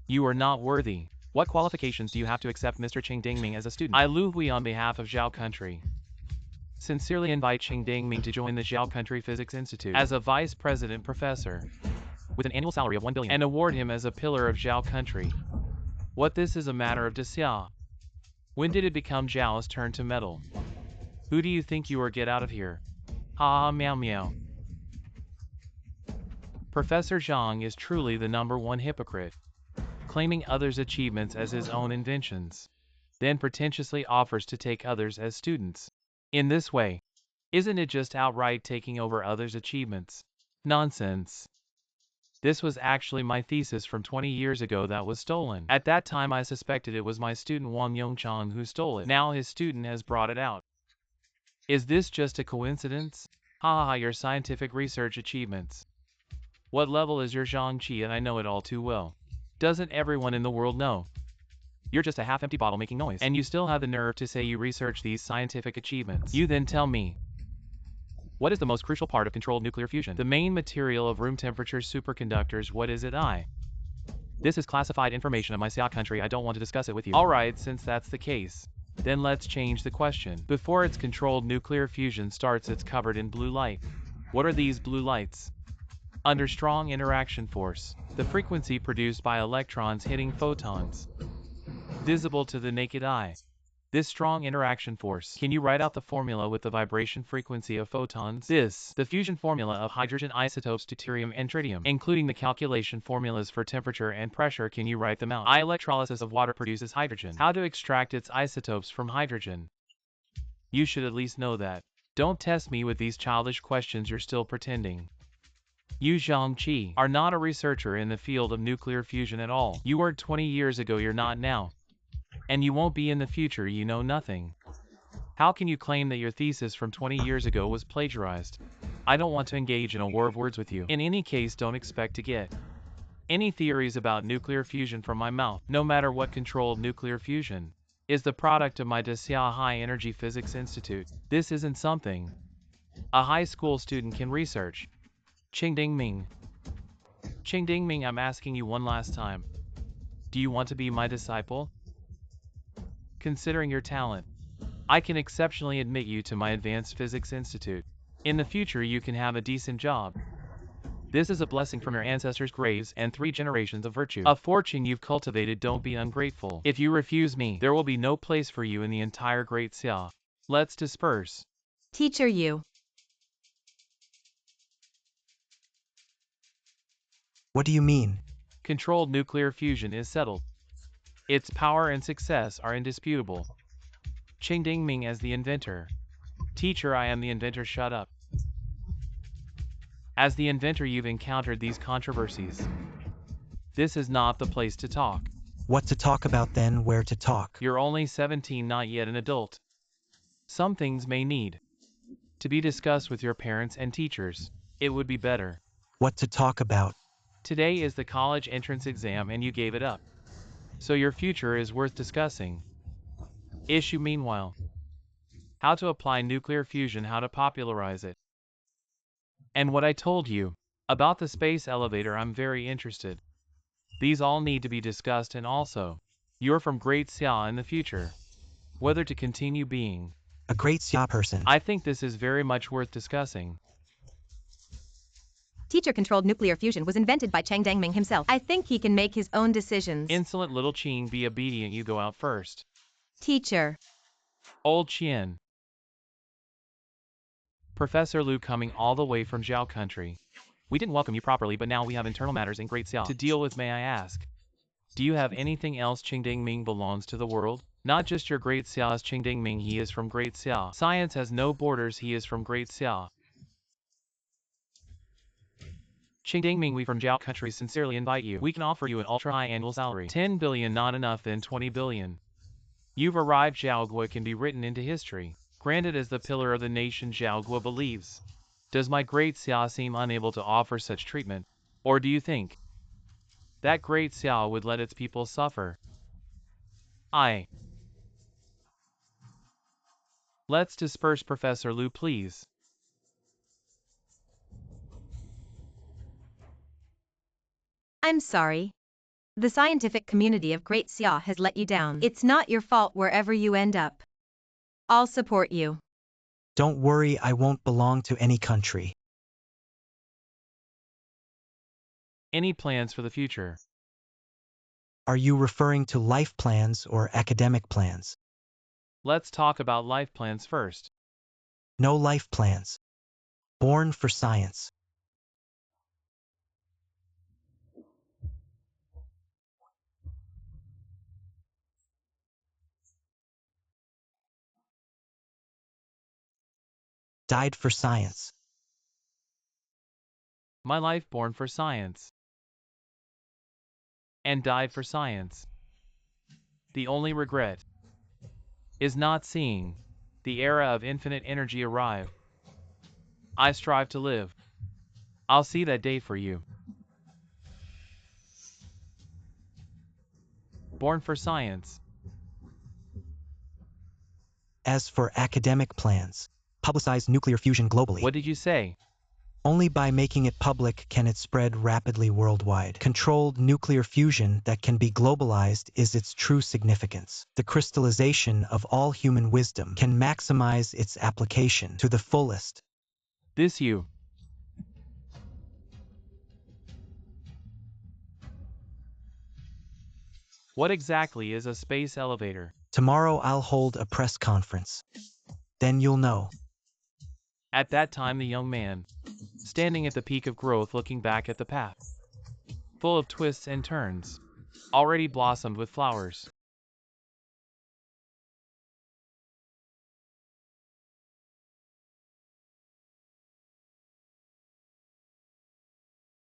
You are not worthy. What qualifications do you have to accept Mr. Qing Dingming as a student? I, Lu Hui, on behalf of Zhao Country, sincerely invite Qing Dingming to join the Zhao Country Physics Institute as a vice president professor with an annual salary of 1 billion and award him as a pillar of Zhao Country. What? This is a matter of Daxia. When did it become Zhao's turn to meddle? Who do you think you are? Get out of here. Ha ha, meow meow. Professor Zhang is truly the #1 hypocrite, claiming others' achievements as his own inventions, then pretentiously offers to take others as students. In this way, isn't it just outright taking over others' achievements? Nonsense. This was actually my thesis from 20 years ago that was stolen. At that time I suspected it was my student Wang Yongchang who stole it. Now his student has brought it out. Is this just a coincidence? Ha ha ha, your scientific research achievements. What level is your Zhangqi? And I know it all too well. Doesn't everyone in the world know? You're just a half-empty bottle making noise. And you still have the nerve to say you research these scientific achievements. You then tell me, what is the most crucial part of controlled nuclear fusion? The main material of room temperature superconductors. What is it? This is classified information of my Xia Country. I don't want to discuss it with you. Alright, since that's the case, then let's change the question. Before its controlled nuclear fusion starts, it's covered in blue light. What are these blue lights? Under strong interaction force, the frequency produced by electrons hitting photons, visible to the naked eye. This strong interaction force. Can you write out the formula with the vibration frequency of photons? The fusion formula of hydrogen isotopes deuterium and tritium, including the calculation formulas for temperature and pressure. Can you write them out? Electrolysis of water produces hydrogen. How to extract its isotopes from hydrogen? You should at least know that. Don't test me with these childish questions. You're still pretending. You, Zhangqi, are not a researcher in the field of nuclear fusion at all. You were 20 years ago. You're not now. And you won't be in the future, you know nothing. How can you claim that your thesis from 20 years ago was plagiarized? I don't want to engage in a war of words with you. In any case, don't expect to get any theories about nuclear fusion from my mouth, no matter what. Controlled nuclear fusion is the product of my EDSA High Energy Physics Institute. This isn't something a high school student can research. Qingdingming. Qingdingming, I'm asking you one last time. Do you want to be my disciple? Considering your talent, I can exceptionally admit you to my Advanced Physics Institute. In the future, you can have a decent job. This is a blessing from your ancestors' graves and 3 generations of virtue. A fortune you've cultivated. Don't be ungrateful. If you refuse me, there will be no place for you in the entire Great Xia. Let's disperse. Teacher Yu. What do you mean? Controlled nuclear fusion is settled. Its power and success are indisputable. Qingdingming as the inventor. Teacher, I am the inventor. Shut up. As the inventor, you've encountered these controversies. This is not the place to talk. What to talk about then? Where to talk? You're only 17, not yet an adult. Some things may need to be discussed with your parents and teachers. It would be better. What to talk about? Today is the college entrance exam and you gave it up. So your future is worth discussing. Issue meanwhile. How to apply nuclear fusion, how to popularize it. And what I told you about the space elevator, I'm very interested. These all need to be discussed, and also, you're from Great Xia in the future. Whether to continue being A Great Xia person. I think this is very much worth discussing. Teacher-controlled nuclear fusion was invented by Qingdingming himself. I think he can make his own decisions. Insolent little Qing, be obedient, you go out first. Teacher. Old Qian. Professor Liu, coming all the way from Zhao country. We didn't welcome you properly, but now we have internal matters in Great Xia to deal with. May I ask, do you have anything else? Qingdingming belongs to the world, not just your Great Xia's. Qingdingming, he is from Great Xia. Science has no borders, he is from Great Xia. Qingdingming, we from Zhao country sincerely invite you. We can offer you an ultra-high annual salary. 10 billion, not enough, then 20 billion. You've arrived. Zhaogua can be written into history. Granted, as the pillar of the nation, Zhaogua believes. Does my Great Xia seem unable to offer such treatment? Or do you think that Great Xia would let its people suffer? Let's disperse. Professor Liu, please. I'm sorry. The scientific community of Great Xia has let you down. It's not your fault wherever you end up. I'll support you. Don't worry, I won't belong to any country. Any plans for the future? Are you referring to life plans or academic plans? Let's talk about life plans first. No life plans. Born for science. Died for science. My life, born for science. And died for science. The only regret is not seeing the era of infinite energy arrive. I strive to live. I'll see that day for you. Born for science. As for academic plans, publicize nuclear fusion globally. What did you say? Only by making it public can it spread rapidly worldwide. Controlled nuclear fusion that can be globalized is its true significance. The crystallization of all human wisdom can maximize its application to the fullest. This you. What exactly is a space elevator? Tomorrow I'll hold a press conference. Then you'll know. At that time, the young man, standing at the peak of growth, looking back at the path, full of twists and turns, already blossomed with flowers.